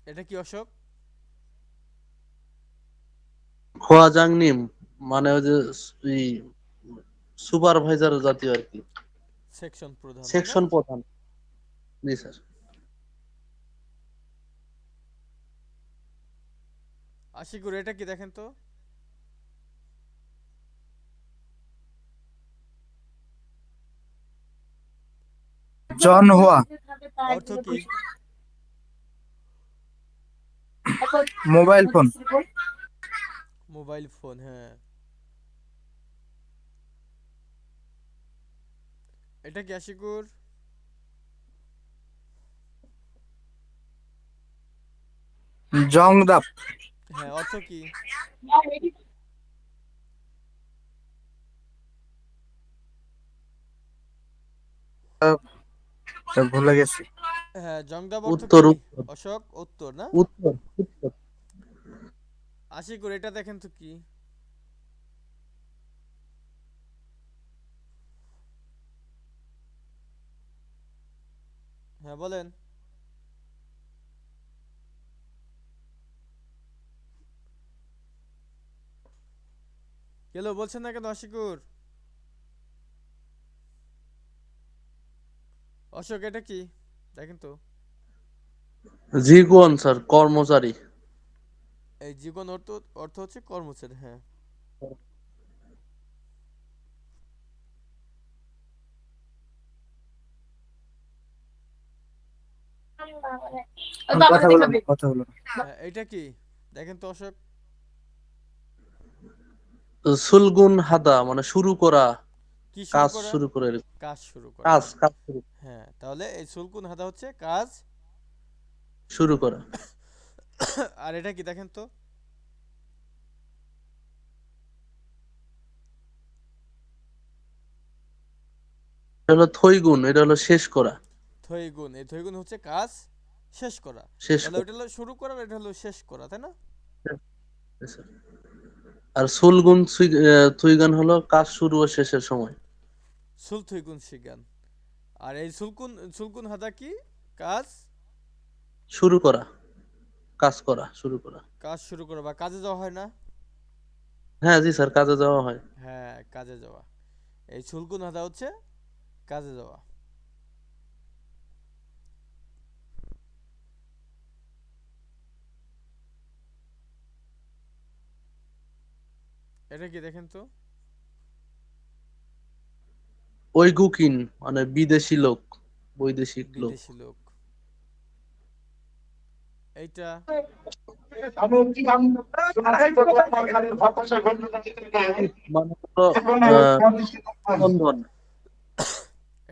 এটা কি অশোক? খোয়াজাং নিম, মানে ওই যে সুপারভাইজার জাতীয় আর কি, সেকশন প্রধান, তাই না? সেকশন প্রধান। জি স্যার। আশিকুর এটা কি দেখেন তো? জন হুয়া। অর্থ কি? Mobile phone. মোবাইল ফোন, হ্যাঁ। এটা কি আশিকুর? জংদাপ। হ্যাঁ, অর্থ কি? ভুলে গেছি। হ্যাঁ, জংদাব অর্থ উত্তর কি? উত্তর অশোক উত্তর না? উত্তর উত্তর। আশিকুর এটা দেখেন তো কি? হ্যাঁ বলেন। কেন বলছেন না কেন আশিকুর? অশোক এটা কি দেখেন তো? জি কোন স্যার, কর্মচারী। এই জীবন অর্থ, অর্থ হচ্ছে কর্মচারী, হ্যাঁ। কথা বলো। হ্যাঁ, এটা কি দেখেন তো অশোক? সুলগুন হাদা, মানে শুরু করা, কি শুরু কাজ করা? শুরু করে। কাজ শুরু করা। কাজ কাজ শুরু হ্যাঁ, তাহলে এই সুলকুন হাদা হচ্ছে কাজ। শুরু করা। আর এটা কি দেখেন তো? এটা হলো থইগুন, এটা হলো শেষ করা। থৈগুন, এই থৈগুন হচ্ছে কাজ শেষ করা। শেষ তাহলে করা। ওটা হলো শুরু করা, আর এটা হলো শেষ করা, তাই না? Yes, sir. আর সুলগুন থুইগান হলো কাজ শুরু ও শেষের সময়। সুল থৈগুন শিগান। আর এই সুলকুন, সুলকুন হাদা কি? কাজ। শুরু করা, কাজ করা, শুরু করা। কাজ শুরু করা বা কাজে যাওয়া হয় না? হ্যাঁ জি স্যার, কাজে যাওয়া হয়। হ্যাঁ, কাজে যাওয়া। এই সুলকুন হাদা হচ্ছে কাজে যাওয়া। এটা কি দেখেন তো? ওইগুকিন, মানে বিদেশি লোক, বৈদেশিক লোক। বিদেশি লোক। এইটা? মানে হলো আহ, নিবন্ধন।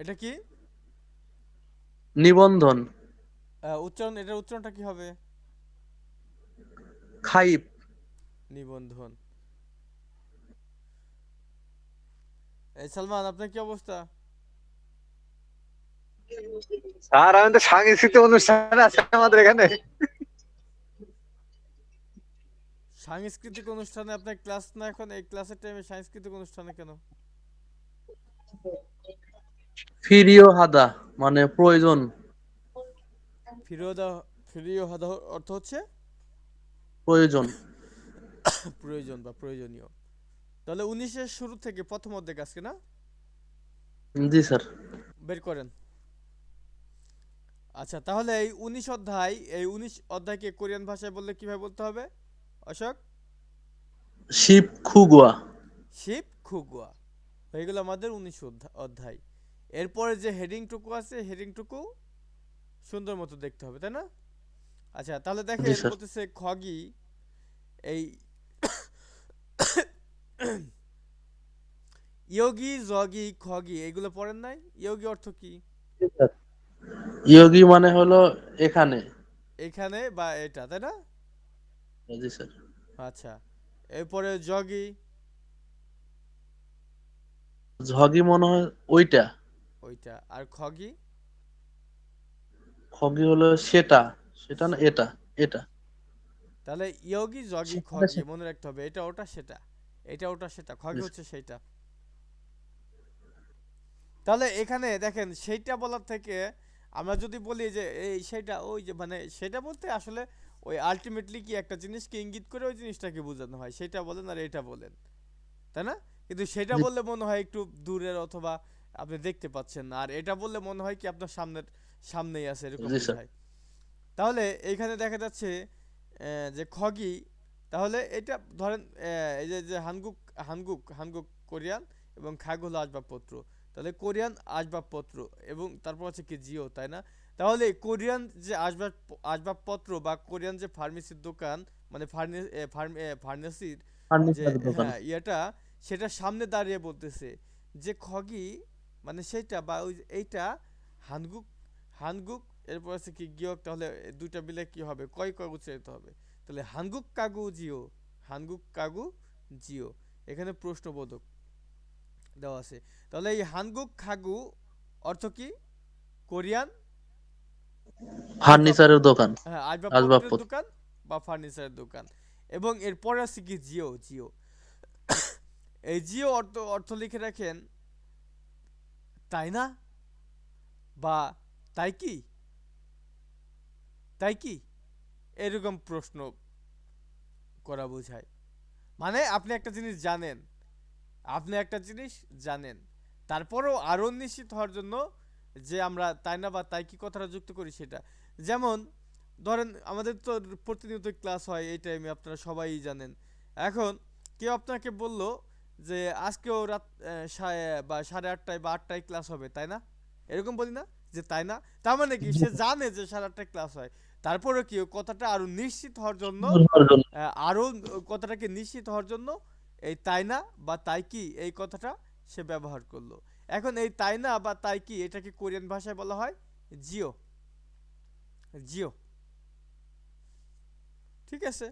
এটা কি? নিবন্ধন। উচ্চারণ, এটার উচ্চারণটা কি হবে? খাইপ। নিবন্ধন। এই সালমান, আপনার কি অবস্থা? স্যার আমি তো সাংস্কৃতিক অনুষ্ঠান আছে আমাদের এখানে। সাংস্কৃতিক অনুষ্ঠানে আপনার ক্লাস না এখন? এই ক্লাসের টাইমে সাংস্কৃতিক অনুষ্ঠানে কেন? ফিরিও হাদা, মানে প্রয়োজন। ফিরোদা, ফিরিও হাদা অর্থ হচ্ছে প্রয়োজন। প্রয়োজন বা প্রয়োজনীয়। তাহলে 19-এর শুরু থেকে প্রথম অধ্যায় আজকে না? জি স্যার। বের করেন। আচ্ছা, তাহলে এই 19 অধ্যায়, এই 19 অধ্যায়কে কোরিয়ান ভাষায় বললে কিভাবে বলতে হবে অশোক? শিব খুগুয়া। শিব খুগুয়া। হয়ে গেল আমাদের 19 অধ্যায়। এরপরে যে হেডিংটুকু আছে, হেডিংটুকু সুন্দর মতো দেখতে হবে, তাই না? আচ্ছা, তাহলে জি দেখেন স্যার। বলতেছে খগি, এই ইয়োগি জগি খগি এগুলো পড়েন নাই? ইয়োগি অর্থ কি? জি স্যার। ইয়োগি মানে হলো এখানে। এখানে বা এটা, তাই না? জি স্যার। আচ্ছা, এরপরে জগি। ঝগি মনে হয় ওইটা। ওইটা। আর খগি? খগি হলো সেটা। সেটা না, সেটা। এটা। এটা। তাহলে ইয়োগি জগি সেখানে খগি সেটা। মনে রাখতে হবে, এটা ওটা সেটা। এটা ওটা সেটা, জি খগি স্যার। হচ্ছে সেইটা। তাহলে এখানে দেখেন সেইটা বলার থেকে আমরা যদি বলি যে এই সেটা ওই যে মানে সেটা বলতে আসলে ওই আলটিমেটলি কি একটা জিনিসকে ইঙ্গিত করে ওই জিনিসটাকে বোঝানো হয়, সেটা বলেন আর এটা বলেন, তাই না? কিন্তু সেটা জি বললে মনে হয় একটু দূরের অথবা আপনি দেখতে পাচ্ছেন না, আর এটা বললে মনে হয় কি আপনার সামনেই আছে এরকম জি স্যার। বোঝায়। তাহলে এইখানে দেখা যাচ্ছে যে খগি, তাহলে এটা ধরেন এই যে যে হানগুক কোরিয়ান এবং খাগ হলো আসবাবপত্র, তাহলে কোরিয়ান আসবাবপত্র এবং তারপর হচ্ছে কি জিও, তাই না? তাহলে কোরিয়ান যে আসবাবপত্র বা কোরিয়ান যে ফার্মেসির দোকান, মানে ফার্মেসির যে ফার্নিচার দোকান। হ্যাঁ ইয়েটা, সেটার সামনে দাঁড়িয়ে বলতেছে যে খগি মানে সেইটা বা ওই এইটা হানগুক হানগুক, এরপর আছে কি গিয়ক, তাহলে দুইটা মিলে কি হবে, কয় কয় উচ্চারিত হবে, তাহলে হানগুক কাগু জিও, হানগুক কাগু জিও, এখানে প্রশ্নবোধক দেওয়া আছে। তাহলে এই হানগুক খাগু অর্থ কি? কোরিয়ান আসবাব, ফার্নিচারের দোকান। হ্যাঁ আসবাবপত্রের আসবাবপত্র। দোকান বা ফার্নিচারের দোকান। এবং এরপরে আছে কি জিও, এই জিও অর্থ অর্থ লিখে রাখেন তাই না, বা তাই কি, তাই কি, এরকম প্রশ্ন করা বোঝায়। মানে আপনি একটা জিনিস জানেন, আপনি একটা জিনিস জানেন, তারপরেও আরও নিশ্চিত হওয়ার জন্য যে আমরা তাই না বা তাই কি কথাটা যুক্ত করি সেটা। যেমন ধরেন আমাদের তো প্রতিনিয়ত ক্লাস হয় এই টাইমে, আপনারা সবাই জানেন। এখন কেউ আপনাকে বলল যে আজকেও রাত বা 8:30টায় বা 8টায় ক্লাস হবে, তাই না? এরকম বলি না যে তাই না, তার মানে কি জি সে জানে যে 8:30টায় ক্লাস হয়, তারপরেও কি ওই কথাটা আরো নিশ্চিত হওয়ার জন্য বুঝবার জন্য। আরো কথাটাকে নিশ্চিত হওয়ার জন্য এই তাই না বা তাই কি এই কথাটা সে ব্যবহার করলো। এখন এই তাই না বা তাই কি এটাকে কোরিয়ান ভাষায় বলা হয় জিও, জিও, ঠিক আছে?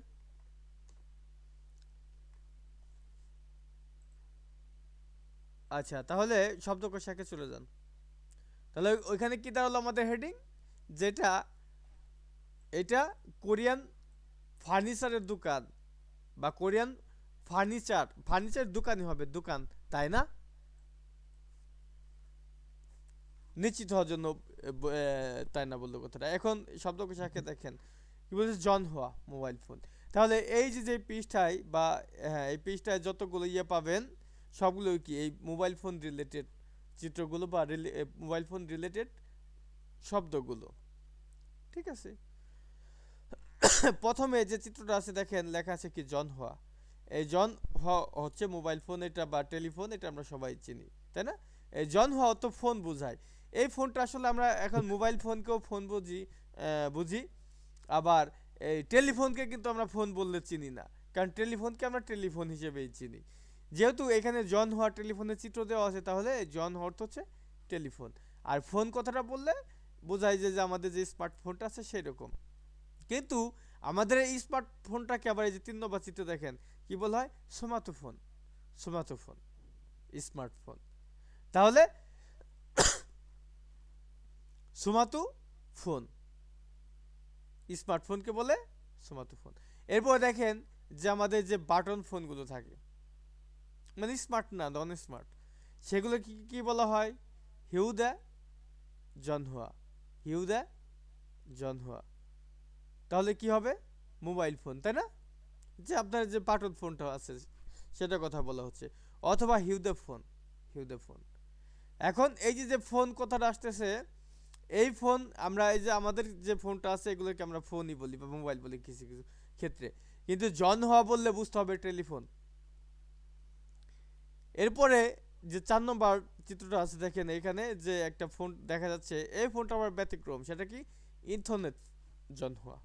আচ্ছা, তাহলে শব্দকোষে চলে যান। তাহলে ওইখানে কি দাঁড়ালো আমাদের হেডিং, যেটা এটা কোরিয়ান ফার্নিচারের দোকান বা কোরিয়ান ফার্নিচার দোকানই হবে, দোকান, তাই না? নিশ্চিত হওয়ার জন্য তাই না বললো কথাটা। এখন শব্দকোষে দেখেন কি বলছে, জন হওয়া মোবাইল ফোন। তাহলে এই যে যে পৃষ্ঠায় বা হ্যাঁ এই পৃষ্ঠায় যতগুলো ইয়ে পাবেন সবগুলো কি এই মোবাইল ফোন রিলেটেড চিত্রগুলো বা মোবাইল ফোন রিলেটেড শব্দগুলো, ঠিক আছে? প্রথমে যে চিত্রটা আছে দেখেন লেখা আছে কি জন হওয়া, এই জন হওয়া হচ্ছে মোবাইল ফোন, এটা বা টেলিফোন, এটা আমরা সবাই চিনি, তাই না? এই জন হওয়া তো ফোন বোঝায়। এই ফোনটা আসলে আমরা এখন মোবাইল ফোনকেও ফোন বুঝি, আবার এই টেলিফোনকে কিন্তু আমরা ফোন বললে চিনি না, কারণ টেলিফোনকে আমরা টেলিফোন হিসেবেই চিনি। যেহেতু এখানে জন হওয়া টেলিফোনের চিত্র দেওয়া আছে, তাহলে জন হওয়ার অর্থ হচ্ছে টেলিফোন। আর ফোন কথাটা বললে বোঝায় যে আমাদের যে স্মার্টফোনটা আছে সেরকম। কিন্তু আমাদের এই স্মার্টফোনটাকে আবার এই যে 3 নম্বর চিত্র দেখেন কি বলা হয়, স্মার্টফোন, স্মার্টফোন, স্মার্টফোন। তাহলে সুমাতু ফোন, স্মার্টফোনকে বলে স্মার্টফোন। এরপর দেখেন যে আমাদের যে বাটন ফোনগুলো থাকে, মানে স্মার্ট না নন স্মার্ট, সেগুলো কি কি বলা হয়, হিউদা জনহুয়া, হিউদা জনহুয়া। তাহলে কি হবে, মোবাইল ফোন, তাই না? যে আপনার যে বাটন ফোনটা আছে সেটার কথা বলা হচ্ছে, অথবা হিউদা ফোন, হিউদা ফোন। এখন এই যে যে ফোন কথাটা আসতেছে, এই ফোন আমরা এই যে আমাদের যে ফোনটা আছে এগুলোকে আমরা ফোনই বলি বা মোবাইল বলি কিছু কিছু ক্ষেত্রে, কিন্তু জন হওয়া বললে বুঝতে হবে টেলিফোন। এরপরে যে 4 নম্বর চিত্রটা আছে দেখেন, এখানে যে একটা ফোন দেখা যাচ্ছে, এই ফোনটা আবার ব্যতিক্রম, সেটা কি, ইন্টারনেট জন হওয়া,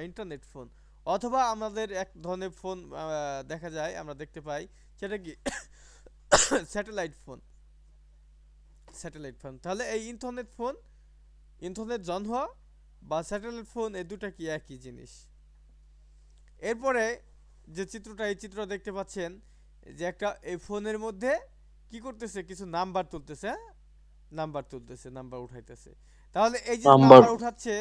ইন্টারনেট ফোন। অথবা আমাদের এক ধরনের ফোন দেখা যায়, আমরা দেখতে পাই, সেটা কি স্যাটেলাইট ফোন, স্যাটেলাইট ফোন। তাহলে এই ইন্টারনেট জন হওয়া বা স্যাটেলাইট ফোন, এই দুটা কি একই জিনিস। এরপরে যে চিত্রটা, এই চিত্র দেখতে পাচ্ছেন যে একটা এই ফোনের মধ্যে কি করতেছে, কিছু নাম্বার তুলতেছে, হ্যাঁ? নাম্বার উঠাইতেছে। তাহলে এই যে নাম্বার। নাম্বার উঠাচ্ছে,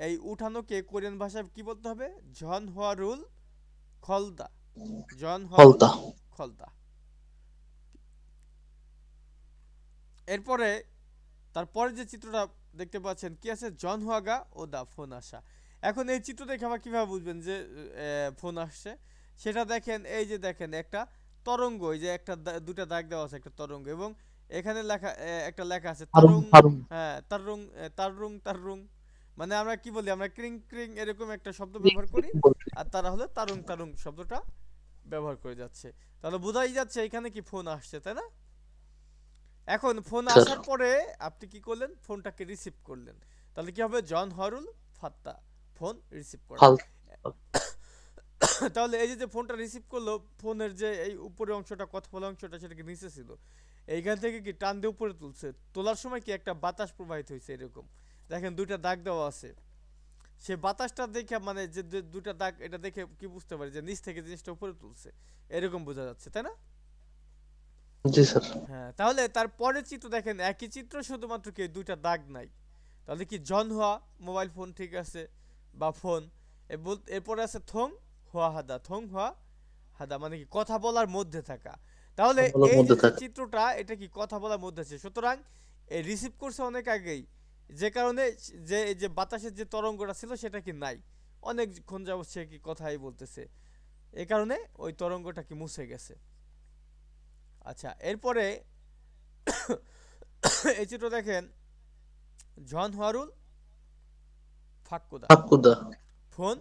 এই উঠানোকে কোরিয়ান ভাষায় কি বলতে হবে, জন হওয়া রুল খলদা, জন হওয়া রুল ফলতা। খলদা। এরপরে তারপরে যে চিত্রটা দেখতে পাচ্ছেন কি আছে, জন হুয়াগা ও দা ফোন আসা। এখন এই চিত্র দেখে আবার কিভাবে বুঝবেন যে ফোন আসছে, সেটা দেখেন, এই যে দেখেন একটা তরঙ্গ, এই যে একটা দুটা দাগ দেওয়া আছে একটা তরঙ্গ, এবং এখানে লেখা একটা লেখা আছে হারুম তারুং। হারুম। হ্যাঁ, তারুং, তারুং তারুং, মানে আমরা কি বলি, আমরা ক্রিং ক্রিং এরকম একটা শব্দ ব্যবহার করি, আর তারা হলো তারুং তারুং শব্দটা ব্যবহার করে যাচ্ছে। তাহলে বোঝাই যাচ্ছে এখানে কি ফোন আসছে, তাই না? এখন ফোন স্যার আসার পরে আপনি কি করলেন, ফোনটাকে রিসিভ করলেন, তাহলে কি হবে, জন হরুল ফাত্তা, ফোন রিসিভ করা। ফাল তাহলে এই যে যে ফোনটা রিসিভ করলো, ফোনের যে এই উপরের অংশটা, কথা বলা অংশটা, সেটা কি নিচে ছিল, এইখান থেকে কি টান দিয়ে উপরে তুলছে, তোলার সময় কি একটা বাতাস প্রবাহিত হয়েছে এরকম, দেখেন দুইটা দাগ দেওয়া আছে। সে বাতাসটা দেখে, মানে যে দুইটা দাগ, এটা দেখে কি বুঝতে পারি যে নিচ থেকে জিনিসটা উপরে তুলছে, এরকম বোঝা যাচ্ছে, তাই না? জি স্যার। হ্যাঁ, তাহলে তার পরের চিত্র দেখেন, একই চিত্র, শুধুমাত্র কি দুইটা দাগ নাই। তাহলে কি জন হুয়া মোবাইল ফোন, ঠিক আছে, বা ফোন। এরপরে আছে থং হুয়া হাদা, থং হুয়া হাদা মানে কি কথা বলার মধ্যে থাকা। তাহলে সম্বলের এই যে মধ্যে যে থাকে। চিত্রটা, এটা কি কথা বলার মধ্যে আছে, সুতরাং এই রিসিভ করছে অনেক আগেই, যে কারণে যে এই যে বাতাসের যে তরঙ্গটা ছিল সেটা কি নাই, অনেকক্ষণ যাবত সে কি কথাই বলতেছে, এই কারণে ওই তরঙ্গটা কি মুছে গেছে। আচ্ছা, এরপরে এই চিত্র দেখেন, জন হারুল ফাক্কুদা, ফাক্কুদা ফোন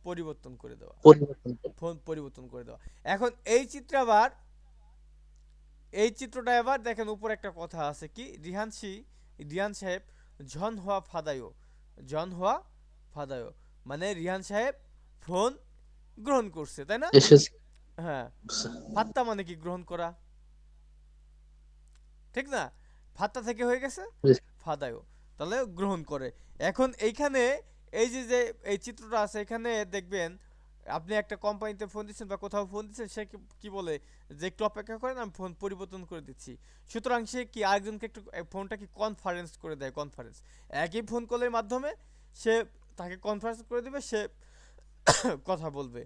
পরিবর্তন করে দেওয়া, পরিবর্তন করে। ফোন পরিবর্তন করে দেওয়া। এখন এই চিত্রে আবার, এই চিত্রটা এবার দেখেন, উপরে একটা কথা আছে কি, রিহান সাহেব জন হওয়া ফাদায়ো, জন হওয়া ফাদায়ো, মানে রিহান সাহেব ফোন গ্রহণ করছে, তাই না? এসেছে। হ্যাঁ, ফাত্তা মানে কি গ্রহণ করা, ঠিক না? ফাত্তা থেকে হয়ে গেছে জি ফাদায়ও, তাহলে গ্রহণ করে। এখন এইখানে এই যে যে এই চিত্রটা আছে, এখানে দেখবেন আপনি একটা কোম্পানিতে ফোন দিচ্ছেন বা কোথাও ফোন দিচ্ছেন, সে কি বলে যে একটু অপেক্ষা করেন, আমি ফোন পরিবর্তন করে দিচ্ছি। সুতরাং সে কি আরেকজনকে একটু ফোনটা কি কনফারেন্স করে দেয়, কনফারেন্স, একই ফোন কলের মাধ্যমে সে তাকে কনফারেন্স করে দেবে, সে কথা বলবে।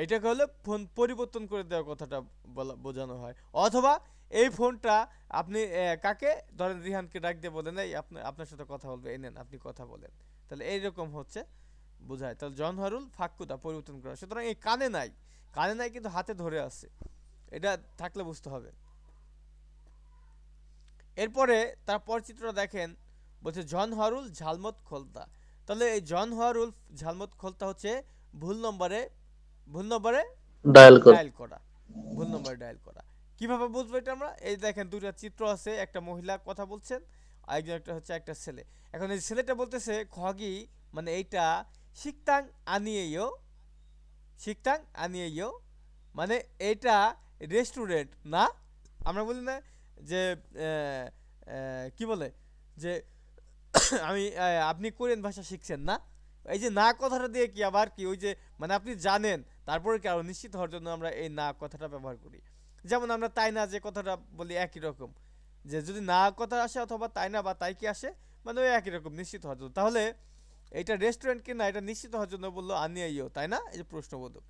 এটাকে হলে ফোন পরিবর্তন করে দেওয়ার কথাটা বোঝানো হয়। অথবা এই ফোনটা আপনি কাকে ধরেন, রিহানকে ডাক দিয়ে বলেন, এই আপনার সাথে কথা বলবে, এই নেন আপনি কথা বলেন, তাহলে এইরকম হচ্ছে বোঝায়। তাহলে জন হারুল ফাক্কুদা পরিবর্তন করা, সুতরাং এই কানে নাই, কানে নাই কিন্তু হাতে ধরে আছে, এটা থাকলে বুঝতে হবে। এরপরে তারপর চিত্রটা দেখেন, বলছে জন হারুল ঝালমত খোলতা। তাহলে এই জন হারুল ঝালমত খোলতা হচ্ছে ভুল নম্বরে, ভুল নম্বরে ডায়াল করে। ডায়াল করা, ভুল নম্বরে ডায়াল করা। কিভাবে বুঝবো এটা আমরা, এই দেখেন দুইটা চিত্র আছে, একটা মহিলা কথা বলছেন, আরেকজন একটা হচ্ছে একটা ছেলে। এখন এই ছেলেটা বলতেছে খগি, মানে এইটা শিকতাং আনিয়েও, শিকতাং আনিয়েও, মানে এইটা রেস্টুরেন্ট না। আমরা বলি না যে কি বলে যে আমি আপনি কোরিয়ান ভাষা শিখছেন না, এই যে না কথাটা দিয়ে কি আবার কি, ওই যে মানে আপনি জানেন, তারপরে কি আরো নিশ্চিত হওয়ার জন্য আমরা এই না কথাটা ব্যবহার করি। যেমন আমরা তাই না যে কথাটা বলি, একই রকম, যে যদি না কথা আসে অথবা তাই না বা তাই কি আসে, মানে ওই একই রকম নিশ্চিত হওয়ার জন্য। তাহলে এটা রেস্টুরেন্ট কি না, এটা নিশ্চিত হওয়ার জন্য বললো আনিয়াইও, তাই না, এই যে প্রশ্নবোধক।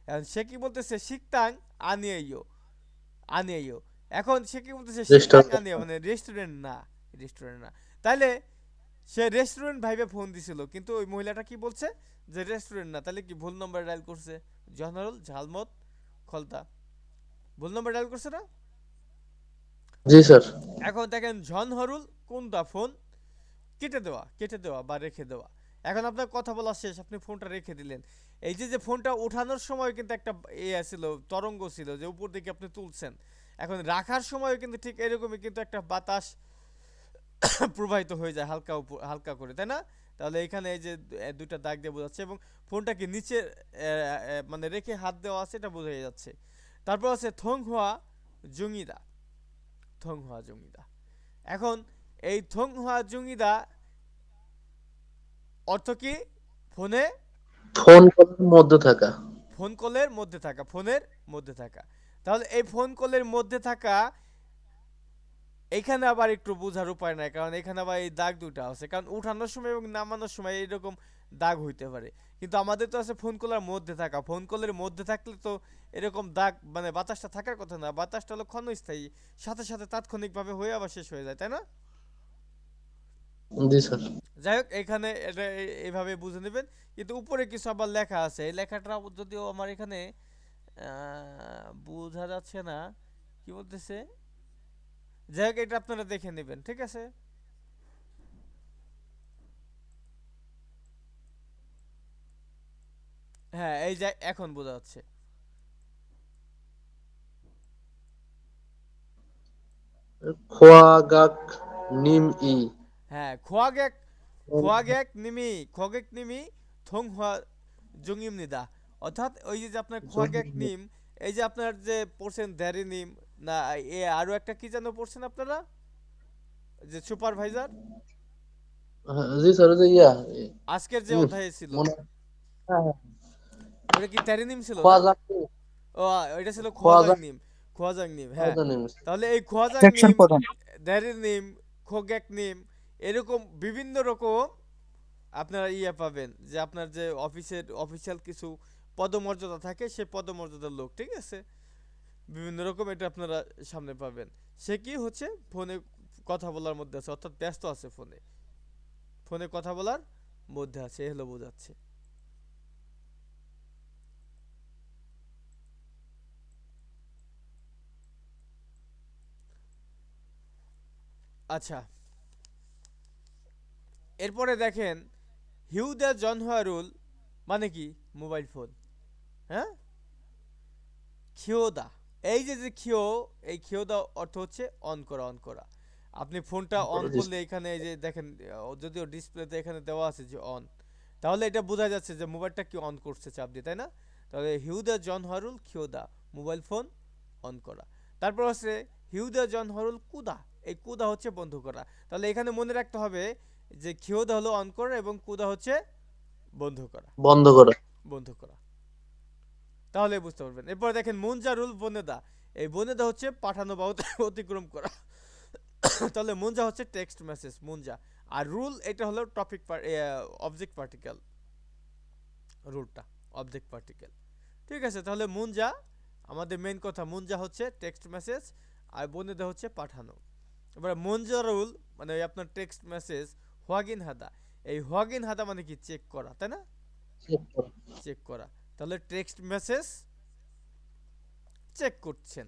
এখন সে কি বলতেছে, শিখতাং আনিয়াইও, আনিয়াইও। এখন সে কি বলতেছে, শিকতাং রেস্টার্ট। আনিয়া, মানে রেস্টুরেন্ট না, রেস্টুরেন্ট না। তাইলে সে রেস্টুরেন্ট ভাইবে ফোন দিছিল, কিন্তু ওই মহিলাটা কি বলছে যে রেস্টুরেন্ট না, তাহলে কি ভুল নম্বর ডায়াল করছে, জহনারুল ঝালমত খলতা, ভুল নম্বর ডায়াল করছে না? জি স্যার। এখন দেখেন জনহরুল কোনটা ফোন কেটে দেওয়া, কেটে দেওয়া বা রেখে দেওয়া। এখন আপনার কথা বলা শেষ, আপনি ফোনটা রেখে দিলেন। এই যে যে ফোনটা ওঠানোর সময় কিন্তু একটা ছিল, তরঙ্গ ছিল, যে উপর দিকে আপনি তুলছেন। এখন রাখার সময় কিন্তু ঠিক এরকমই, কিন্তু একটা বাতাস প্রবাহিত হয়ে যায় হালকা হালকা করে, তাই না? তাহলে এখানে এই যে দুইটা দাগ দিয়ে বোঝাচ্ছে, এবং ফোনটাকে নিচে মানে রেখে হাত দেওয়া আছে, এটা বোঝা যাচ্ছে। তারপর আছে থং হুয়া জুঙ্গিদা, থং হুয়া জুঙ্গিদা। এখন এই থং হুয়া জুঙ্গিদা অর্থ কি, ফোনে, ফোন কলের মধ্যে থাকা। ফোন কলের মধ্যে থাকা, ফোনের মধ্যে থাকা। তাহলে এই ফোন কলের মধ্যে থাকা, এখানে আবার একটু বোঝার উপায় নাই, কারণ এখানে আবার এই দাগ দুটো আছে, কারণ উঠানোর সময় এবং নামানোর সময় এরকম দাগ হইতে পারে। কিন্তু আমাদের তো আছে ফোন কলের মধ্যে থাকা, ফোন কলের মধ্যে থাকলে তো এরকম দাগ, মানে বাতাসটা থাকার কথা না, বাতাসটা হলো ক্ষণস্থায়ী, সাথে সাথে তাৎক্ষণিকভাবে হয়ে আবার শেষ হয়ে যায়, তাই না? জি স্যার। যাই হোক এখানে এটা এইভাবে বুঝে নেবেন। কিন্তু উপরে কিছু আবার লেখা আছে, এই লেখাটা যদিও আমার এখানে বোঝা যাচ্ছে না কি বলতেছে। যাই হোক এটা আপনারা দেখে নেবেন, ঠিক আছে। হ্যাঁ এই যে এখন বোঝা যাচ্ছে। খোয়াগাক নিম ই। হ্যাঁ খোয়াগেক নিমি থংহুয়া জুংইমনিদা। অর্থাৎ ওই যে আপনার খোয়াগেক নিম, এই যে আপনার যে পড়ছেন দ্যারি নিম, না আরো একটা কি যেন পড়ছেন আপনারা, যে সুপারভাইজার জি স্যার, ওই যে ইয়া আজকের যে উম, অধ্যায়ে ছিল, মনে হ্যাঁ, হ্যাঁ, ওটা কি দ্যারি নিম ছিল না? খোয়াজাক ও ওইটা ছিল খোয়াজাং খোয়াজাক নিম। খোয়াজাং নিম, হ্যাঁ। খোয়াজা নিম। তাহলে এই খোয়াজাং সেকশন নিম, প্রধান। দ্যারি নিম, খোগেক নিম, এরকম বিভিন্ন রকম আপনারা পাবেন, যে আপনার যে অফিসের অফিসিয়াল কিছু পদমর্যাদা থাকে, সে পদমর্যাদার লোক, ঠিক আছে। বিভিন্ন রকম এটা আপনারা সামনে পাবেন। সে কি হচ্ছে ফোনে কথা বলার মধ্যে আছে, অর্থাৎ ব্যস্ত আছে, ফোনে ফোনে কথা বলার মধ্যে আছে, এ হলো বোঝাচ্ছে। আচ্ছা, এরপরে দেখেন হিউ দ্য জনহুয়া রুল মানে কি, মোবাইল ফোন। হ্যাঁ, খিওদা, এই যে যে খিও, এই খিওদা অর্থ হচ্ছে অন করা, অন করা। আপনি ফোনটা অন জি করলে এখানে এই যে দেখেন, যদিও ডিসপ্লেতে এখানে দেওয়া আছে যে অন, তাহলে এটা বোঝা যাচ্ছে যে মোবাইলটা কি অন করছে চাপ দিয়ে, তাই না? তাহলে হিউদা জন হরুল খিওদা, মোবাইল ফোন অন করা। তারপর হচ্ছে হিউদা জন হরুল কুদা, এই কুদা হচ্ছে বন্ধ করা। তাহলে এখানে মনে রাখতে হবে যে খিওদা হলো অন করা এবং কুদা হচ্ছে বন্ধ করা, বন্ধ করা। বন্ধ করা। তাহলে বুঝতে পারবেন। এরপর দেখেন মুনজারুল বনেদা, এই বনেদা হচ্ছে পাঠানো বা অতিক্রম করা। তাহলে মুনজা হচ্ছে টেক্সট মেসেজ মুনজা, আর রুল এটা হলো টপিক অবজেক্ট পার্টিকেল, রুলটা অবজেক্ট পার্টিকেল, ঠিক আছে। তাহলে মুনজা আমাদের মেইন কথা, মুনজা হচ্ছে টেক্সট মেসেজ আর বনেদা হচ্ছে পাঠানো। এবার মুনজারুল মানে ওই আপনার টেক্সট মেসেজ, হোয়াগিন হাদা, এই হোয়াগিন হাদা মানে কি চেক করা, তাই না? চেক করা। চেক করা। তাহলে টেক্সট মেসেজ চেক করছেন।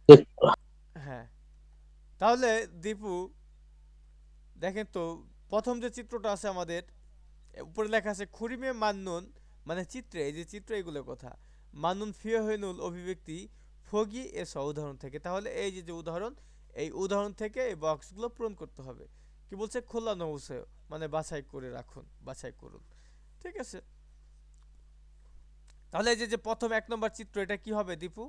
চেক করা। হ্যাঁ, তাহলে দীপু দেখেন তো, প্রথম যে চিত্রটা আছে আমাদের, উপরে লেখা আছে খুরিমে মান্নুন, মানে চিত্রে, এই যে চিত্র এগুলোর কথা। মান্নুন ফিয়হেনুল অভিব্যক্তি ফগি এস উদাহরণ থেকে। তাহলে এই যে যে উদাহরণ, এই উদাহরণ থেকে এই বক্সগুলো পূরণ করতে হবে। কি বলছে, খোলা নৌসে, মানে বাছাই করে রাখুন, বাছাই করুন, ঠিক আছে। তাহলে এই যে যে প্রথম 1 নম্বর চিত্র, এটা কি হবে দীপু?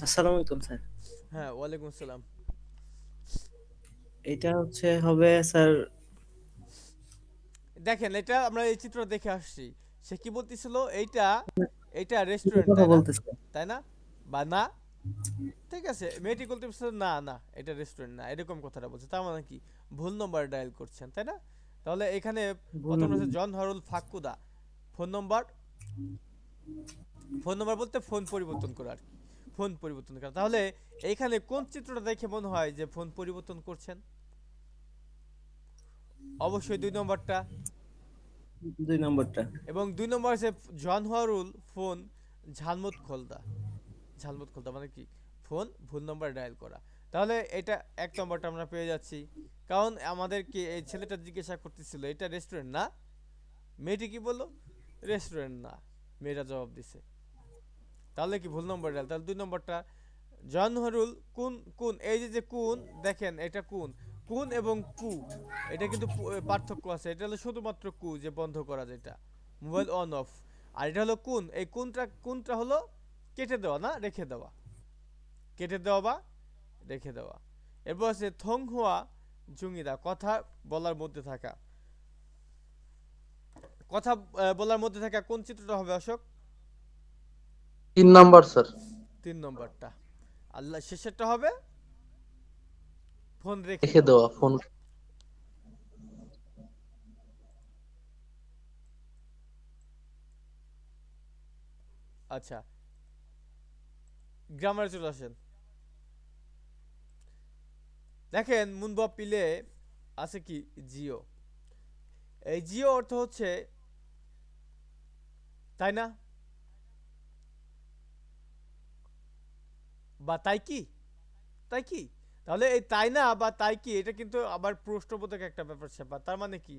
আসসালামু আলাইকুম স্যার। হ্যাঁ, ওয়ালাইকুম আসসালাম। এটা হবে স্যার। দেখেন এটা আমরা এই চিত্র দেখে আসছি, সে কি বলতেছিল, এইটা এইটা কিসের রেস্টুরেন্ট, কথা তাই না? বলতেছে? তাই না? বা না, ঠিক আছে, মেয়েটি বলতেছে না না এটা রেস্টুরেন্ট না, এরকম কথাটা বলছে, তার মানে কি ভুল নম্বর ডায়াল করছেন, তাই না? তাহলে এখানে ভুল প্রথম নাম্বার। আছে জন হরুল ফাকুদা, ফোন নম্বর, ফোন নম্বর বলতে ফোন পরিবর্তন করা আর কি, ফোন পরিবর্তন করা। তাহলে এইখানে কোন চিত্রটা দেখে মনে হয় যে ফোন পরিবর্তন করছেন? অবশ্যই 2 নম্বরটা। 2 নম্বরটা। এবং 2 নম্বর আছে জন হরুল ফোন ঝালমুট খোলদা, ঝালমুট খোলদা মানে কি ফোন ভুল নম্বর ডায়াল করা। তাহলে এটা 1 নম্বরটা আমরা পেয়ে যাচ্ছি, কারণ আমাদেরকে এই ছেলেটা জিজ্ঞাসা করতেছিল এটা রেস্টুরেন্ট না, মেয়েটি কি বললো, রেস্টুরেন্ট না, মেয়েটা জবাব দিছে। তাহলে কি ভুল নম্বর ডায়াল। তাহলে 2 নম্বরটা জনহরুল কোন কোন, এই যে যে কোন, দেখেন এটা কোন, কোন এবং কু, এটা কিন্তু পার্থক্য আছে। এটা হলো শুধুমাত্র কু, যে বন্ধ করা যেটা, মোবাইল অন অফ। আর এটা হলো কোন, এই কোনটা কোনটা হলো কেটে দেওয়া না রেখে দেওয়া, কেটে দেওয়া বা রেখে দেওয়া। এরপর আছে থংহুয়া জুঙ্গিদা, কথা বলার মধ্যে থাকা, কথা বলার মধ্যে থাকা কোন চিত্রটা হবে অশোক? 3 number sir. 3 নম্বরটা। আল্লাহ শেষেরটা হবে ফোন রেখে রেখে দেওয়া। দেওয়া ফোন। আচ্ছা, গ্রামারে চলে আসেন। দেখেন মুনবা পিলে আছে কি জিও। এই জিও অর্থ হচ্ছে তাই না বা তাই কি, তাই কি। তাহলে এই তাই না বা তাই কি এটা কিন্তু আবার প্রশ্নবোধক একটা ব্যাপার স্যাপার। তার মানে কি,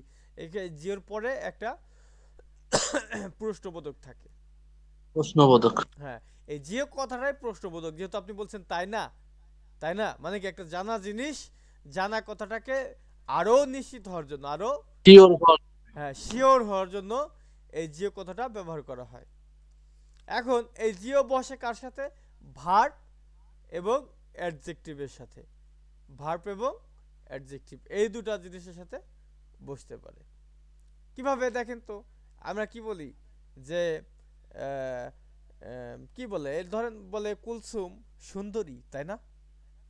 জিওর পরে একটা প্রশ্নবোধক থাকে। প্রশ্নবোধক। হ্যাঁ, এই জিও কথাটাই প্রশ্নবোধক, যেহেতু আপনি বলছেন তাই না। তাই না মানে কি একটা জানা জিনিস, জানা কথাটাকে আরো নিশ্চিত হওয়ার জন্য, আরো শিওর হওয়ার। হ্যাঁ শিওর হওয়ার জন্য এই জিও কথাটা ব্যবহার করা হয়। এখন এই জিও বসে কার সাথে, ভার্ব এবং অ্যাডজেক্টিভের সাথে। ভার্ব এবং অ্যাডজেক্টিভ এই দুটো জিনিসের সাথে বসতে পারে। কিভাবে দেখেন তো, আমরা কি বলি যে কি বলে, ধরেন বলে কুলসুম সুন্দরী তাই না,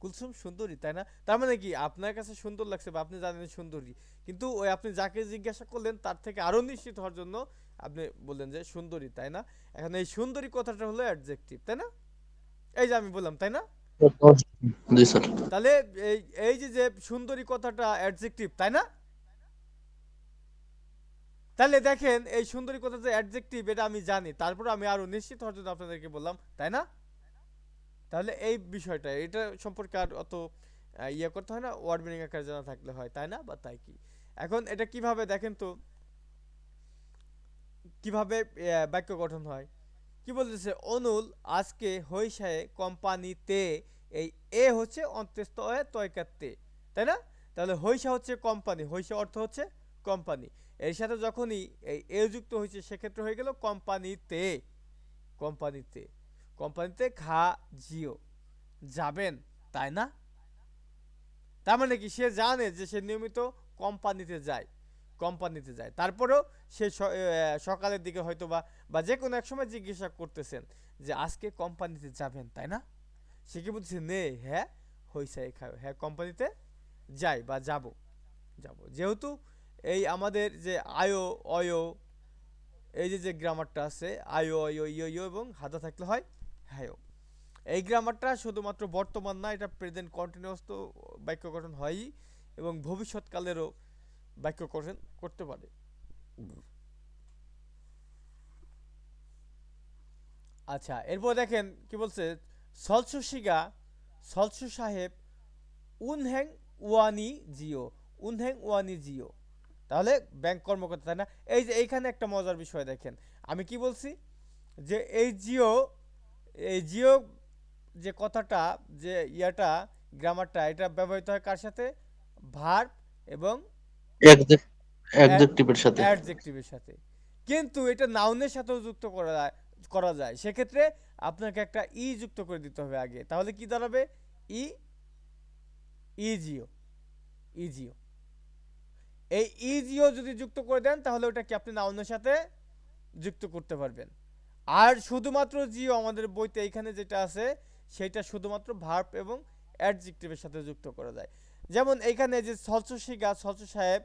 কুলসুম সুন্দরী তাই না। তার মানে কি আপনার কাছে সুন্দর লাগছে বা আপনি জানেন সুন্দরী, কিন্তু ওই আপনি যাকে জিজ্ঞাসা করলেন তার থেকে আরো নিশ্চিত হওয়ার জন্য আপনি বললেন যে সুন্দরী তাই না। এখন এই সুন্দরী কথাটা হলো অ্যাডজেক্টিভ তাই না, এই যে আমি বললাম তাই না। জি স্যার। তাহলে এই এই যে সুন্দরী কথাটা অ্যাডজেক্টিভ তাই না। তাহলে দেখেন এই সুন্দরী কথাটা অ্যাডজেক্টিভ এটা আমি জানি, তারপর আমি আরো নিশ্চিত হওয়ার জন্য আপনাদেরকে বললাম তাই না। তাহলে এই বিষয়টা এটা সম্পর্কে আর অত ইয়ে করতে হয় না, ওয়ার্ড মিনিং আকারে জানা থাকলে হয় তাই না বা তাই কি। এখন এটা কিভাবে দেখেন তো, কিভাবে বাক্য গঠন হয়। কি বলতেছে, অনুল আজকে হইসায়ে কোম্পানিতে, এই এ হচ্ছে অন্ত্যেষ্ঠ এ তয়কাতে তাই না। তাহলে হইসা হচ্ছে কোম্পানি, হইসা অর্থ হচ্ছে কোম্পানি, এর সাথে যখনই এই এ যুক্ত হয়েছে সেক্ষেত্রে হয়ে গেল কোম্পানিতে। কোম্পানিতে, কোম্পানিতে খা জিও যাবেন তাই না। তার মানে কি সে জানে যে সে নিয়মিত কোম্পানিতে যায়, কোম্পানিতে যায়। তারপরেও সে সকালের দিকে হয়তো বা যে কোনো এক সময় জিজ্ঞাসা করতেছেন যে আজকে কোম্পানিতে যাবেন তাই না। সে কি বলছে, নে হ্যাঁ হইসাই খাও, হ্যাঁ কোম্পানিতে যাই বা যাব, যাব। যেহেতু এই আমাদের যে আয়ো অয়ো এই যে গ্রামারটা আছে, আয়ো অয়ো ইয়ো ইয়ো এবং হাদা থাকলে হয় হ্যাঁ, এই গ্রামারটা শুধুমাত্র বর্তমান না, এটা প্রেজেন্ট কন্টিনিউয়াস তো বাক্য গঠন হয়ই এবং ভবিষ্যৎকালেরও বাক্য গঠন করতে পারে। আচ্ছা, এরপর দেখেন কি বলছে, সলসু শিগা সলসু সাহেব উনহ্যাং ওয়ানি জিও, উনহ্যাং ওয়ানি জিও। তাহলে ব্যাংক কর্মকর্তা তাই না। এই যে এইখানে একটা মজার বিষয় দেখেন, আমি কি বলছি যে এই জিও, এই জিও যে কথাটা, যে ইয়াটা গ্রামারটা এটা ব্যবহৃত হয় কার সাথে, ভার্ব এবং অ্যাডজেক্টিভের সাথে। অ্যাডজেক্টিভের সাথে। কিন্তু এটা নাউনের সাথেও যুক্ত করা যায়। সেক্ষেত্রে আপনাকে একটা ই যুক্ত করে দিতে হবে আগে, তাহলে কি দাঁড়াবে, ই ইজিও, ইজিও। এই ইজিও যদি যুক্ত করে দেন তাহলে ওটা কি আপনি নাউনের সাথে যুক্ত করতে পারবেন। আর শুধুমাত্র জিও আমাদের বইতে এখানে যেটা আছে সেটা শুধুমাত্র ভার্ব এবং অ্যাডজেক্টিভের সাথে যুক্ত করা যায়। যেমন এইখানে যে সলসু শিগা সলসু সাহেব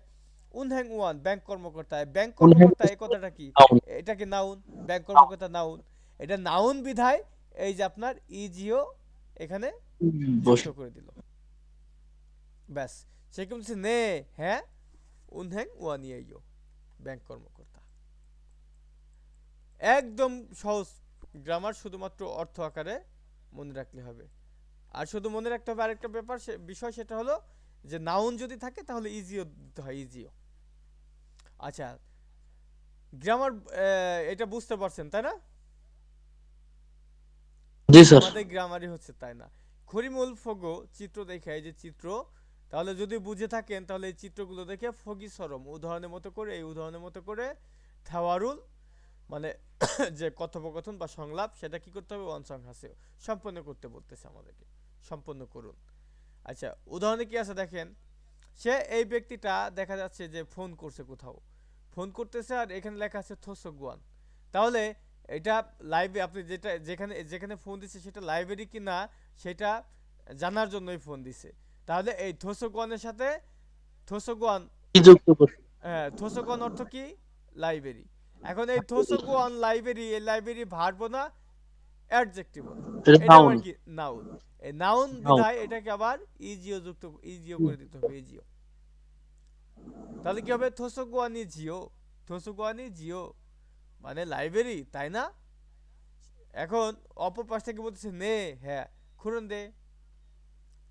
উনহ্যাং ওয়ান ব্যাংক কর্মকর্তা, ব্যাংক কর্মকর্তা এই কথাটা কি, এটা কি নাউন, ব্যাংক কর্মকর্তা নাউন, এটা নাউন বিধায় এই যে আপনার ইজিও এখানে যুক্ত করে দিল। ব্যাস, সে কি বলছে, নে হ্যাঁ উনহ্যাং ওয়ান ইয়ো ব্যাংক কর্মকর্তা। একদম সহজ গ্রামার, শুধুমাত্র অর্থ আকারে মনে রাখলে হবে। আর শুধু মনে রাখতে হবে আরেকটা ব্যাপার, বিষয়, সেটা হলো যে নাউন যদি থাকে তাহলে ইজিও দিতে হয়, ইজিও। আচ্ছা, গ্রামার এটা বুঝতে পারছেন তাই না। জি স্যার। আমাদের গ্রামারই হচ্ছে তাই না। খরিমুল ফগো চিত্র দেখে, এই যে চিত্র, তাহলে যদি বুঝে থাকেন তাহলে এই চিত্রগুলো দেখে ফগি সরম উদাহরণের মতো করে, এই উদাহরণের মতো করে থাওয়ারুল মানে যে কথোপকথন বা সংলাপ সেটা কি করতে হবে, অনসং হাসিও সম্পন্ন করতে বলতেছে আমাদেরকে, সম্পন্ন করুন। আচ্ছা, উদাহরণে কি আছে দেখেন, সে এই ব্যক্তিটা দেখা যাচ্ছে যে ফোন করছে, কোথাও ফোন করতেছে আর এখানে লেখা আছে থোসগুয়ান। তাহলে এটা লাইভে আপনি যেটা যেখানে যেখানে ফোন দিচ্ছে সেটা লাইব্রেরি কি না সেটা জানার জন্যই ফোন দিছে। তাহলে এই থোসগুয়ানের সাথে থোসগুয়ান, কি যুক্ত করছে? হ্যাঁ থোসগুয়ান অর্থ কি, লাইব্রেরি। এখন এই থোসগুয়ান লাইব্রেরি, এই লাইব্রেরি ভার্ব না অ্যাডজেক্টিভ না, এটা এটা নাউন। আবার কি নাউন। এই নাউন নাউন। বিধায় এটাকে আবার ইজিও করে দিতে হবে, ইজিও। তাহলে কি হবে, থোসুগুয়ানি জিও মানে লাইব্রেরি, তাই না? এখন অপর পাশ থেকে বলতেছে নে, হ্যাঁ, খুরুন দে।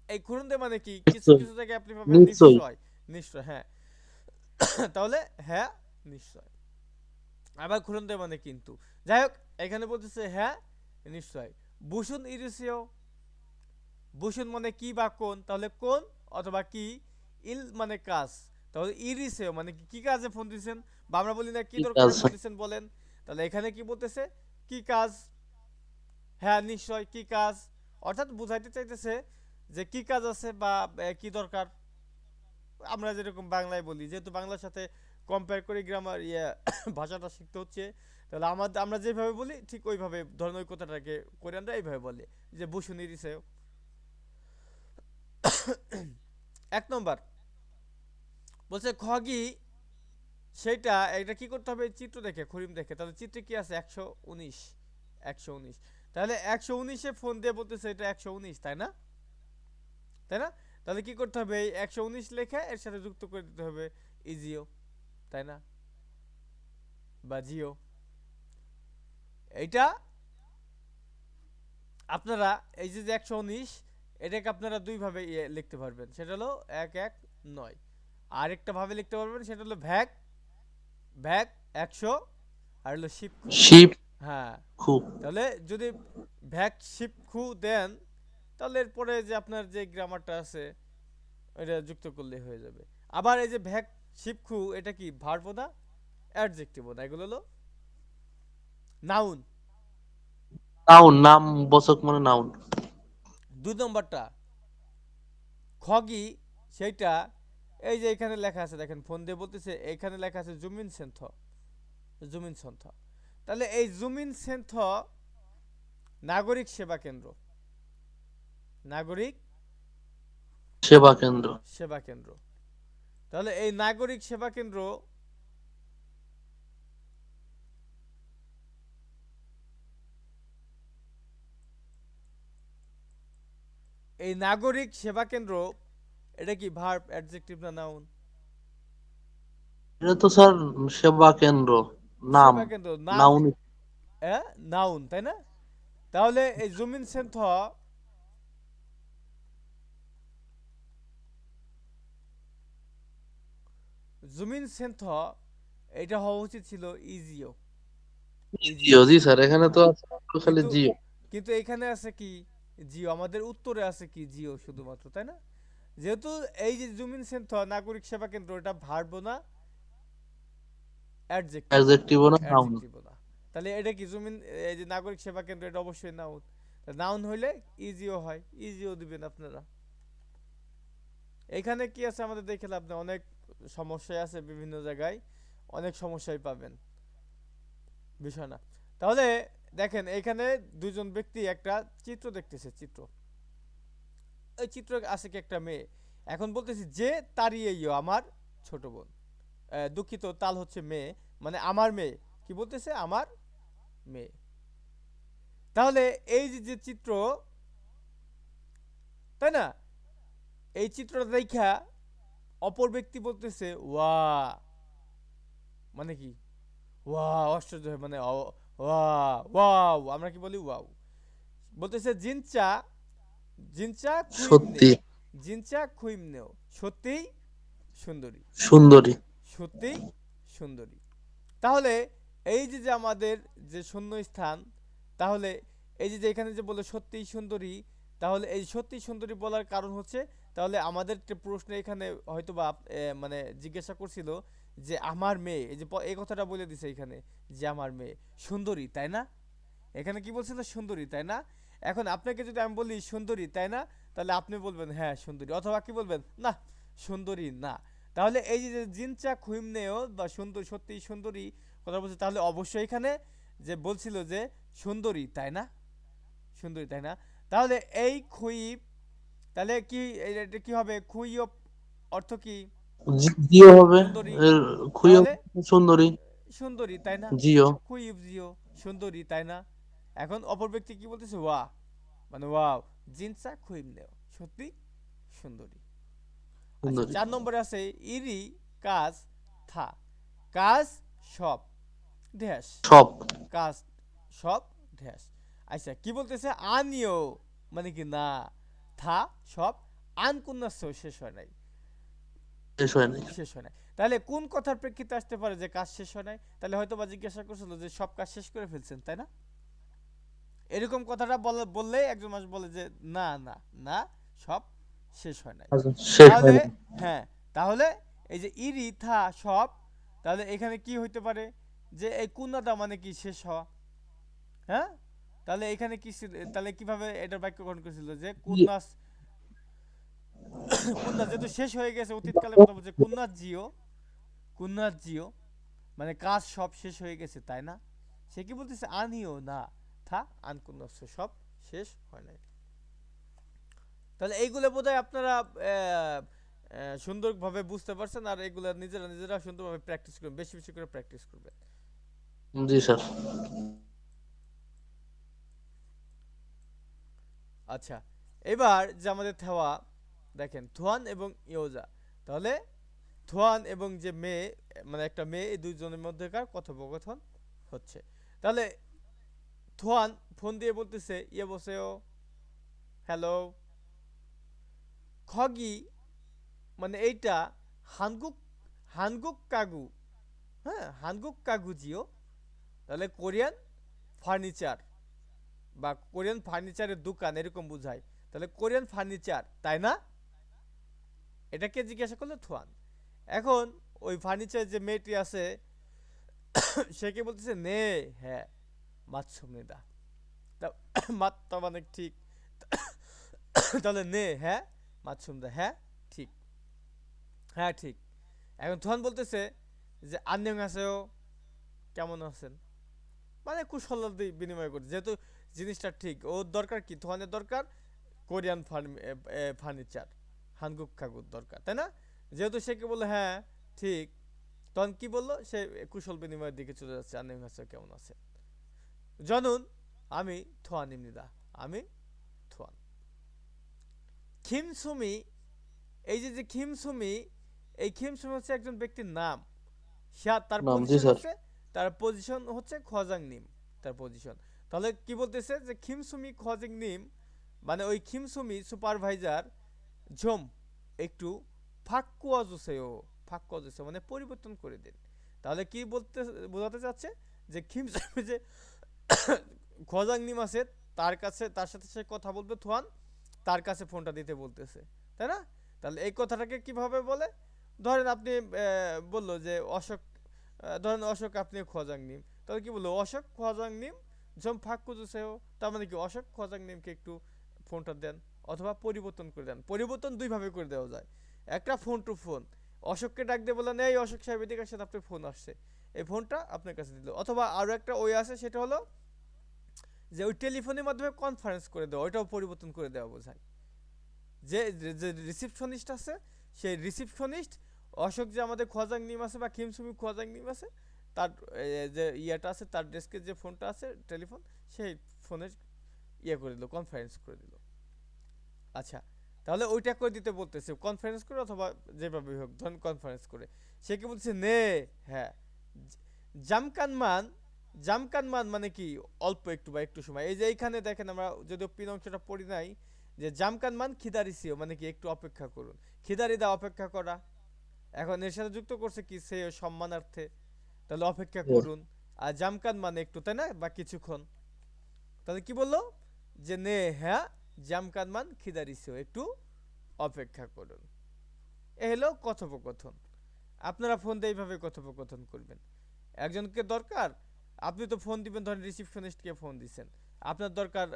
এই খুরুন দে মানে কি, কিছু নিশ্চয়। কিছু জায়গায় আপনি পাবেন নিশ্চয়। নিশ্চয়, নিশ্চয়, হ্যাঁ। তাহলে হ্যাঁ নিশ্চয়, আবার খুরুন দে মানে কিন্তু। যাই হোক, এখানে বলতেছে হ্যাঁ নিশ্চয়। বুসুন ইরিসিও, বুসুন মানে কি বা কোন, তাহলে কোন অথবা কি, ইল মানে কাজ, তাহলে ইরিসেও মানে কি, কি কাজে ফোন দিচ্ছেন, বা আমরা বলি না কি ঠিক দরকারে আছে। ফোন দিচ্ছেন বলেন। তাহলে এখানে কি বলতেছে, কি কাজ, হ্যাঁ নিশ্চয় কি কাজ, অর্থাৎ বুঝাইতে চাইতেছে যে কি কাজ আছে বা কি দরকার। আমরা যেরকম বাংলায় বলি, যেহেতু বাংলার সাথে কম্পেয়ার করে গ্রামার ভাষাটা শিখতে হচ্ছে, তাহলে আমরা যেভাবে বলি ঠিক ওইভাবে ধরেন ওই কথাটাকে কোরিয়ানরা এইভাবে বলে যে বুসুন ইরিসেও। 1 নম্বর বলছে খগি, সেটা এটা কি করতে হবে, চিত্র দেখে, খরিম দেখে। তাহলে চিত্রে কি আছে, 119, 119। তাহলে 119-এ ফোন দিয়ে বলতেছে এটা 119, তাই না? তাই না? তাহলে কি করতে হবে, এই 119 লেখা এর সাথে যুক্ত করে দিতে হবে ইজিও, তাই না, বা জিও। এইটা আপনারা এই যে 119, এটাকে আপনারা দুইভাবে লিখতে পারবেন, সেটা হলো 119। আরেকটা ভাবে লিখতে পারবেন, সেটা হলো ভ্যাক, ভ্যাক 100, আর হলো শিপখু। শিপ হ্যাঁ, খু। তাহলে যদি ভ্যাক শিপখু দেন, তাহলে এরপরে যে আপনার যে গ্রামারটা আছে এটা যুক্ত করলে হয়ে যাবে। আবার এই যে ভ্যাক শিপখু, এটা কি ভার্ব না অ্যাডজেক্টিভ না, এগুলো হলো নাউন। নাউন, নাম বাচক মানে নাউন। 2 নম্বরটা খগি, সেইটা এই যে এখানে লেখা আছে দেখেন, ফোন দিয়ে বলতেছে এখানে লেখা আছে জুমিন সেন্থ, জুমিন সন্থ। তাহলে এই জুমিন সেন্থ নাগরিক সেবা কেন্দ্র, নাগরিক সেবা কেন্দ্র। সেবা কেন্দ্র। তাহলে এই নাগরিক সেবা কেন্দ্র, এই নাগরিক সেবা কেন্দ্র, এটা কি ভার্ব অ্যাডজেক্টিভ না নাউন? এটা তো স্যার সেবা কেন্দ্র, নাম। সেবা কেন্দ্র নাম, নাউন। নাউন, তাই না? তাহলে এই জুমিন সেন্থ, জুমিন সেন্থ, এটা হওয়া উচিত ছিল ইজিও, জিও, ইজিও। জি স্যার, এখানে তো হ্যাঁ, আছে খালি কিন্তু জিও। কিন্তু এখানে আছে কি জিও, আমাদের উত্তরে আছে কি জিও শুধুমাত্র, তাই না? যেহেতু এই যে জুমিন সেন্থ নাগরিক সেবা কেন্দ্র, এটা ভার্ব না অ্যাডজেক্টিভ, অ্যাডজেক্টিভ না নাউন। অ্যাডজেক্টিভ না। তাহলে এটা কি জুমিন, এই যে নাগরিক সেবা কেন্দ্র, এটা অবশ্যই নাউন। নাউন হইলে ইজিও হয়, ইজিও দিবেন আপনারা। এখানে কি আছে আমাদের দেখে লাভ নেই, অনেক সমস্যায় আছে, বিভিন্ন জায়গায় অনেক সমস্যায় পাবেন, বিষয় না। তাহলে দেখেন এখানে দুজন ব্যক্তি একটা চিত্র দেখতেছে, চিত্র, ওই চিত্র আছে কি একটা মেয়ে। এখন বলতেছি যে তাড়িয়ে আমার ছোট বোন, দুঃখিত, তাল হচ্ছে মেয়ে, মানে আমার মেয়ে, কি বলতেছে, আমার মেয়ে। তাহলে এই যে যে চিত্র, তাই না, এই চিত্রটা দেখা অপর ব্যক্তি বলতেছে ওয়া, মানে কি, ওয়া, আশ্চর্য হয়, মানে ওয়া, ওয়াও, আমরা কি বলি ওয়াও। বলতেছে জিনচা, জিনচা সত্যি খুইমনেও, জিনচা খুইমনেও, সত্যিই সুন্দরী, সুন্দরী। সত্যিই সুন্দরী। তাহলে এই যে যে আমাদের যে শূন্য স্থান, তাহলে এই যে যে এখানে যে বলে সত্যিই সুন্দরী, তাহলে এই সত্যি সুন্দরী বলার কারণ হচ্ছে, তাহলে আমাদের একটা প্রশ্ন এখানে হয়তো বা মানে জিজ্ঞাসা করছিল যে আমার মেয়ে, এই যে এই কথাটা বলে দিছে এখানে, যে আমার মেয়ে সুন্দরী, তাই না? এখানে কি বলছিল, সুন্দরী, তাই না? এখন আপনাকে যদি আমি বলি সুন্দরী, তাই না, তাহলে আপনি বলবেন হ্যাঁ সুন্দরী, অথবা কি বলবেন, না সুন্দরী না। তাহলে এই যে জিনচা খুইমনেও বা সুন্দর, সত্যি সুন্দরী কথা বলছে, তাহলে অবশ্যই এখানে যে বলছিল যে সুন্দরী, তাই না, সুন্দরী, তাই না? তাহলে এই খুইব, তাহলে কি এটা কি হবে, খুইব অর্থ কি, জিও হবে। সুন্দরী। এর খুইও তাহলে সুন্দরী। সুন্দরী, তাই না, জিও। খুইব জিও, সুন্দরী, তাই না? এখন অপর ব্যক্তি কি বলতেছে ওয়া, মানে ওয়াও জিনসা খুইম নেও, সত্যি সুন্দরী। আচ্ছা সুন্দরী। 4 নম্বরে আছে ইরি কাজ থা, কাজ সব ড্যাশ, সব। কাজ সব ড্যাশ। আচ্ছা কি বলতেছে আনিও, মানে কি না, থা সব, আন কুন্নাস শেষ হয় নাই, শেষ হয় নাই। শেষ হয় নাই। তাহলে কোন কথার প্রেক্ষিতে আসতে পারে যে কাজ শেষ হয় নাই? তাহলে হয়তো বা জিজ্ঞাসা করছিল যে সব কাজ শেষ করে ফেলছেন, তাই না? এরকম কথাটা বললে একজন মানুষ বলে যে না না না, সব শেষ হয় নাই। আচ্ছা, শেষ হয় তাহলে নাই। হ্যাঁ, তাহলে এই যে ইরি থা সব, তাহলে এখানে কি হইতে পারে যে এই কুন্নাদা মানে কি শেষ হওয়া, হ্যাঁ? তাহলে এখানে কি তাহলে কিভাবে এটার বাক্য গ্রহণ করেছিল যে ই- কুন্নাস, কুন্নাস যেহেতু শেষ হয়ে গেছে অতীতকালের কথা বলছে, কুন্নাস জিও মানে কাজ সব শেষ হয়ে গেছে, তাই না? সে কি বলতেছে আনিও না থা আন কুন্নাস সব শেষ হয় নাই। তাহলে এইগুলো বোধহয় আপনারা সুন্দরভাবে বুঝতে পারছেন, আর এগুলো নিজেরা নিজেরা সুন্দরভাবে প্র্যাকটিস করবেন, বেশি বেশি করে প্র্যাকটিস করবেন। জি স্যার। আচ্ছা এবার যে আমাদের থেওয়া, দেখেন থোয়ান এবং ইয়োজা, তাহলে থোয়ান এবং যে মেয়ে, মানে একটা মেয়ে, এই দুইজনের মধ্যেকার কথোপকথন হচ্ছে। তাহলে থোয়ান ফোন দিয়ে বলতেছে ইয়ে বসেও, হ্যালো। খগি মানে এইটা হানগুক, হানগুক কাগু, হ্যাঁ হানগুক কাগুজিও, তাহলে কোরিয়ান ফার্নিচার বা কোরিয়ান ফার্নিচারের দোকান এরকম বোঝায়। তাহলে কোরিয়ান ফার্নিচার, তাই না? এটাকে জিজ্ঞাসা করলো থোয়ান। এখন ওই ফার্নিচার যে মেয়েটি আছে সে কি বলতেছে নে হ্যাঁ মাতসুমিদা, তা মাত্তা মানে ঠিক, তাহলে নে হ্যাঁ মাতসুমিদা, হ্যাঁ ঠিক, হ্যাঁ ঠিক। এখন থোয়ান বলতেছে যে আন্যং আছেও, কেমন আছেন, মানে কুশলাদি বিনিময় করছে, যেহেতু জিনিসটা ঠিক, ওর দরকার কি, থোয়ানের দরকার কোরিয়ান ফার্নিচার, হানগুক কাগুর দরকার, তাই না? যেহেতু সে কি বললো হ্যাঁ ঠিক, তখন কি বললো সে কুশল বিনিময়ের দিকে চলে যাচ্ছে, আন্যং আছে কেমন আছে। জনুন আমি থোয়ান ইমনিদা, আমি থোয়ান। খিমসুমি, এই যে যে খিমসুমি, এই খিমসুমি হচ্ছে একজন ব্যক্তির নাম, তার নাম। জি পজিশন স্যার। হচ্ছে, তার পজিশন হচ্ছে খোয়াজাং নিম, তার পজিশন। তাহলে কি বলতেছে যে খিমসুমি খোয়াজাং নিম, মানে ওই খিমসুমি সুপারভাইজার ঝোম একটু ফাক্কুয়াজুসেও, ফাক্কুয়াজুসে মানে পরিবর্তন করে দিন। তাহলে কি বলতে বোঝাতে চাচ্ছে যে খিমসুমি যে খোয়াজাং নিম আছে তার কাছে, তার সাথে সে কথা বলবে থোয়ান, তার কাছে ফোনটা দিতে বলতেছে, তাই না? তাহলে এই কথাটাকে কিভাবে বলে, ধরেন আপনি বললো যে অশোক, ধরেন অশোক আপনি খোয়াজাং নিম, তাহলে কি বললো অশোক খোয়াজাং নিম জম ফাক্কুজুসেও, তার মানে কি অশোক খোয়াজাং নিমকে একটু ফোনটা দেন, অথবা পরিবর্তন করে দেন। পরিবর্তন দুইভাবে করে দেওয়া যায়, একটা ফোন টু ফোন, অশোককে ডাক দিয়ে বললেন এই অশোক সাহেব এদিকে আসেন, আপনার ফোন আসছে, এই ফোনটা আপনার কাছে দিল। অথবা আরও একটা ওই আছে, সেটা হলো যে ওই টেলিফোনের মাধ্যমে কনফারেন্স করে দেওয়া, ওইটাও পরিবর্তন করে দেওয়া বোঝায়। যে যে রিসিপশনিস্ট আছে, সেই রিসিপশনিস্ট অশোক যে আমাদের খোয়াজাং নিম আছে বা খিমসুমি খোয়াজাং নিম আছে, তার যে ইয়েটা আছে, তার ডেস্কের যে ফোনটা আছে টেলিফোন, সেই ফোনের ইয়ে করে দিল, কনফারেন্স করে দিল। আচ্ছা তাহলে ওইটা করে দিতে বলতেছে, কনফারেন্স করে অথবা যেভাবে হোক, ধরুন কনফারেন্স করে। সে কি বলছে নে হ্যাঁ জামকানমান, জামকানমান মানে কি অল্প একটু বা একটু সময়। এই যে এইখানে দেখেন আমরা যদিও পিন অংশটা পড়ি নাই, যে জামকানমান খিদারিসিও মানে কি একটু অপেক্ষা করুন, খিদারিদা অপেক্ষা করা। এখন এর সাথে যুক্ত করছে কি সে সম্মানার্থে, তাহলে অপেক্ষা করুন। আর জামকান মানে একটু, তাই না, বা কিছুক্ষণ। তাহলে কি বললো যে নে হ্যাঁ জামকান মান খিদারিসিও একটু অপেক্ষা করুন। এ হলো কথোপকথন। আপনারা ফোন দিয়ে এইভাবে কথোপকথন করবেন। একজনকে দরকার, আপনি তো ফোন দিবেন, ধরেন রিসিপশনিস্টকে ফোন দিচ্ছেন, আপনার দরকার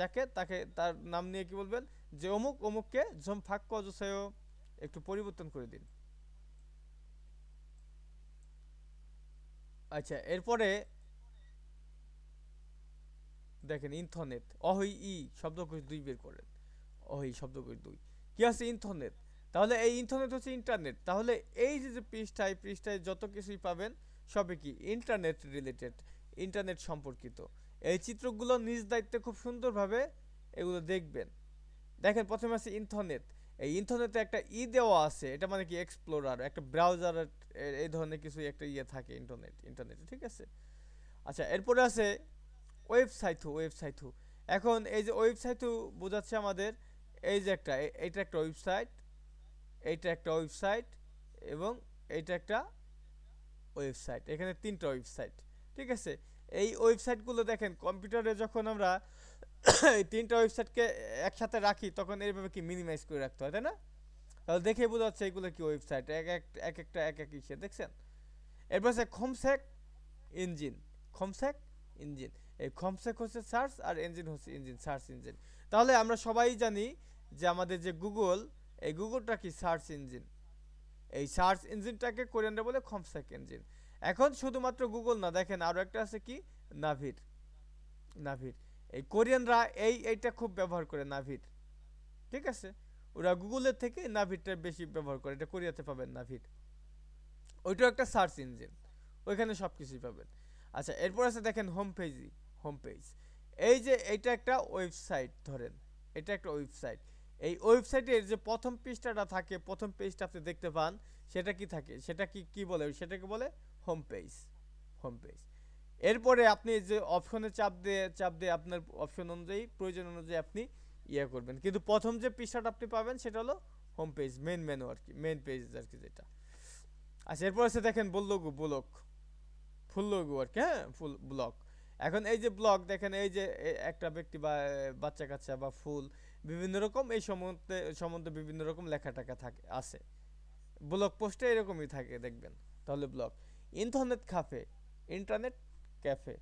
যাকে, তাকে তার নাম নিয়ে কি বলবেন যে অমুক অমুককে ঝম ফাঁক কজসেও একটু পরিবর্তন করে দিন। আচ্ছা এরপরে দেখেন ইন্টারনেট, অহই ই শব্দকোষ 2 বের করেন, অহই শব্দকোষ 2 কি আছে ইন্টারনেট। তাহলে এই ইন্টারনেট হচ্ছে ইন্টারনেট, তাহলে এই যে যে পৃষ্ঠায় পৃষ্ঠায় যত কিছুই পাবেন সবই কি ইন্টারনেট রিলেটেড, ইন্টারনেট সম্পর্কিত। এই চিত্রগুলো নিজ দায়িত্বে খুব সুন্দরভাবে এগুলো দেখবেন। দেখেন প্রথমে আছে ইন্টারনেট। এই ইন্টারনেটে একটা দেওয়া আছে, এটা মানে কি এক্সপ্লোরার, একটা ব্রাউজার, এই ধরনের কিছু একটা থাকে ইন্টারনেটে, ঠিক আছে। আচ্ছা, এরপরে আছে ওয়েবসাইট। এখন এই যে ওয়েবসাইট বোঝাচ্ছে আমাদের এই যে এইটা একটা ওয়েবসাইট, এইটা একটা ওয়েবসাইট, এবং এইটা একটা ওয়েবসাইট। এখানে তিনটা ওয়েবসাইট, ঠিক আছে। এই ওয়েবসাইটগুলো দেখেন কম্পিউটারে যখন আমরা এই তিনটা ওয়েবসাইটকে একসাথে রাখি তখন এইভাবে কি মিনিমাইজ করে রাখতে হয়, তাই না? তাহলে দেখে বোঝা যাচ্ছে এগুলো কি ওয়েবসাইট, একটা এক এক ইসে দেখছেন। এরপর আছে খমস্যাক ইঞ্জিন। খমস্যাক ইঞ্জিন, এই খমস্যাক হচ্ছে সার্চ আর ইঞ্জিন হচ্ছে সার্চ ইঞ্জিন। তাহলে আমরা সবাই জানি যে আমাদের যে গুগল, এই গুগলটা কি সার্চ ইঞ্জিন। এই সার্চ ইঞ্জিনটাকে কোরিয়ানরা বলে খমস্যাক ইঞ্জিন। এখন শুধুমাত্র গুগল না, দেখেন আরো একটা আছে কি নাভির। এই কোরিয়ানরা এইটা খুব ব্যবহার করে নাভির, ঠিক আছে। ওরা গুগলের থেকে নাভিরটা বেশি ব্যবহার করে, এটা কোরিয়াতে পাবেন নাভির। ওইটাও একটা সার্চ ইঞ্জিন, ওইখানে সব কিছুই পাবেন। আচ্ছা, এরপর আছে দেখেন হোম পেজ। এই যে এইটা একটা ওয়েবসাইট, ধরেন এটা একটা ওয়েবসাইট। এই ওয়েবসাইটের যে প্রথম পৃষ্ঠাটা থাকে, প্রথম পেজটা আপনি দেখতে পান, সেটা কি থাকে, সেটা কি বলে, সেটাকে বলে হোম পেজ। এরপরে আপনি যে অপশনে চাপ দিয়ে আপনার অপশন অনুযায়ী, প্রয়োজন অনুযায়ী আপনি করবেন। কিন্তু প্রথম যে পৃষ্ঠাটা আপনি পাবেন সেটা হলো হোম পেজ, মেনু আর কি, মেন পেজ আর কি যেটা। আচ্ছা, এরপর আছে দেখেন ফুল লোগো আর কি, হ্যাঁ, ফুল ব্লগ। এখন এই যে ব্লগ দেখেন, এই যে একটা ব্যক্তি বা বাচ্চা কাচ্চা বা ফুল, বিভিন্ন রকম এই সম্বন্ধে বিভিন্ন রকম লেখা টাকা আছে ব্লগ পোস্টে, এরকমই থাকে দেখবেন। তাহলে blog. Internet cafe, internet cafe,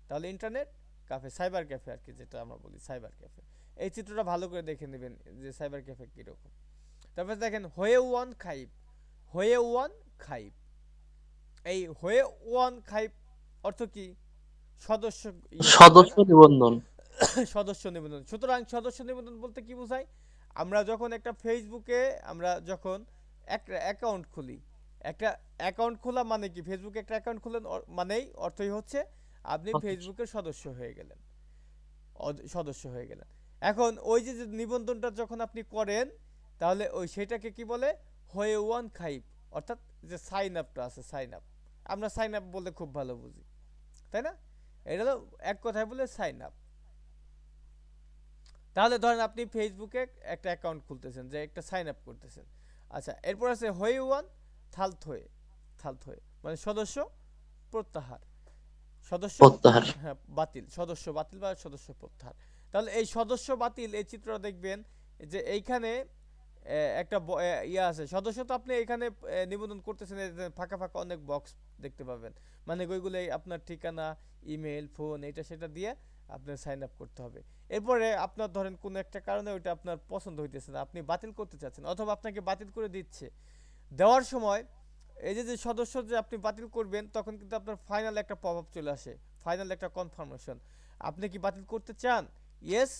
তাহলে ইন্টারনেট কাফে, সাইবার ক্যাফে আর কি, যেটা আমরা বলি সাইবার ক্যাফে। এই চিত্রটা ভালো করে দেখে নেবেন যে সাইবার ক্যাফে কিরকম। তারপর দেখেন হোয়ে ওয়ান খাইব। এই হোয়ে ওয়ান খাইব অর্থ কি? সদস্য সদস্য নিবন্ধন। সদস্য নিবন্ধন। সুতরাং সদস্য নিবন্ধন বলতে কি বোঝায়? আমরা যখন একটা ফেসবুকে আমরা যখন একটা অ্যাকাউন্ট খুলি, একটা অ্যাকাউন্ট খোলা মানে কি, ফেসবুকে একটা অ্যাকাউন্ট খুলেন মানেই অর্থই হচ্ছে আপনি ফেসবুকের সদস্য হয়ে গেলেন। এখন ওই যে নিবন্ধনটা যখন আপনি করেন, তাহলে সেটাকে কি বলে? হোয়ে ওয়ান খাইব, অর্থাৎ যে সাইন আপটা আছে, আমরা সাইন আপ বলে খুব ভালো বুঝি, তাই না? এটা হলো এক কথায় বলে সাইন আপ। তাহলে ধরেন আপনি ফেসবুকে একটা অ্যাকাউন্ট খুলতেছেন, যে একটা সাইন আপ করতেছেন। আচ্ছা, এরপর আছে হোয়ে ওয়ান থালথয়ে, মানে সদস্য প্রত্যাহার, হ্যাঁ, সদস্য বাতিল বা সদস্য প্রত্যাহার। তাহলে এই সদস্য বাতিল, এই চিত্রটা দেখবেন যে এইখানে একটা আছে সদস্য, তো আপনি এখানে নিবন্ধন করতেছেন, ফাঁকা অনেক বক্স দেখতে পাবেন, মানে ওইগুলো আপনার ঠিকানা, ইমেল, ফোন, এটা সেটা দিয়ে আপনার সাইন আপ করতে হবে। এরপরে আপনার ধরেন কোনো একটা কারণে ওইটা আপনার পছন্দ হইতেছে না, আপনি বাতিল করতে চাচ্ছেন, অথবা আপনাকে বাতিল করে দিচ্ছে, দেওয়ার সময় এই যে সদস্য যে আপনি বাতিল করবেন, তখন কিন্তু আপনার ফাইনাল একটা পপআপ চলে আসে, ফাইনাল একটা কনফার্মেশন, আপনি কি বাতিল করতে চান, ইয়েস,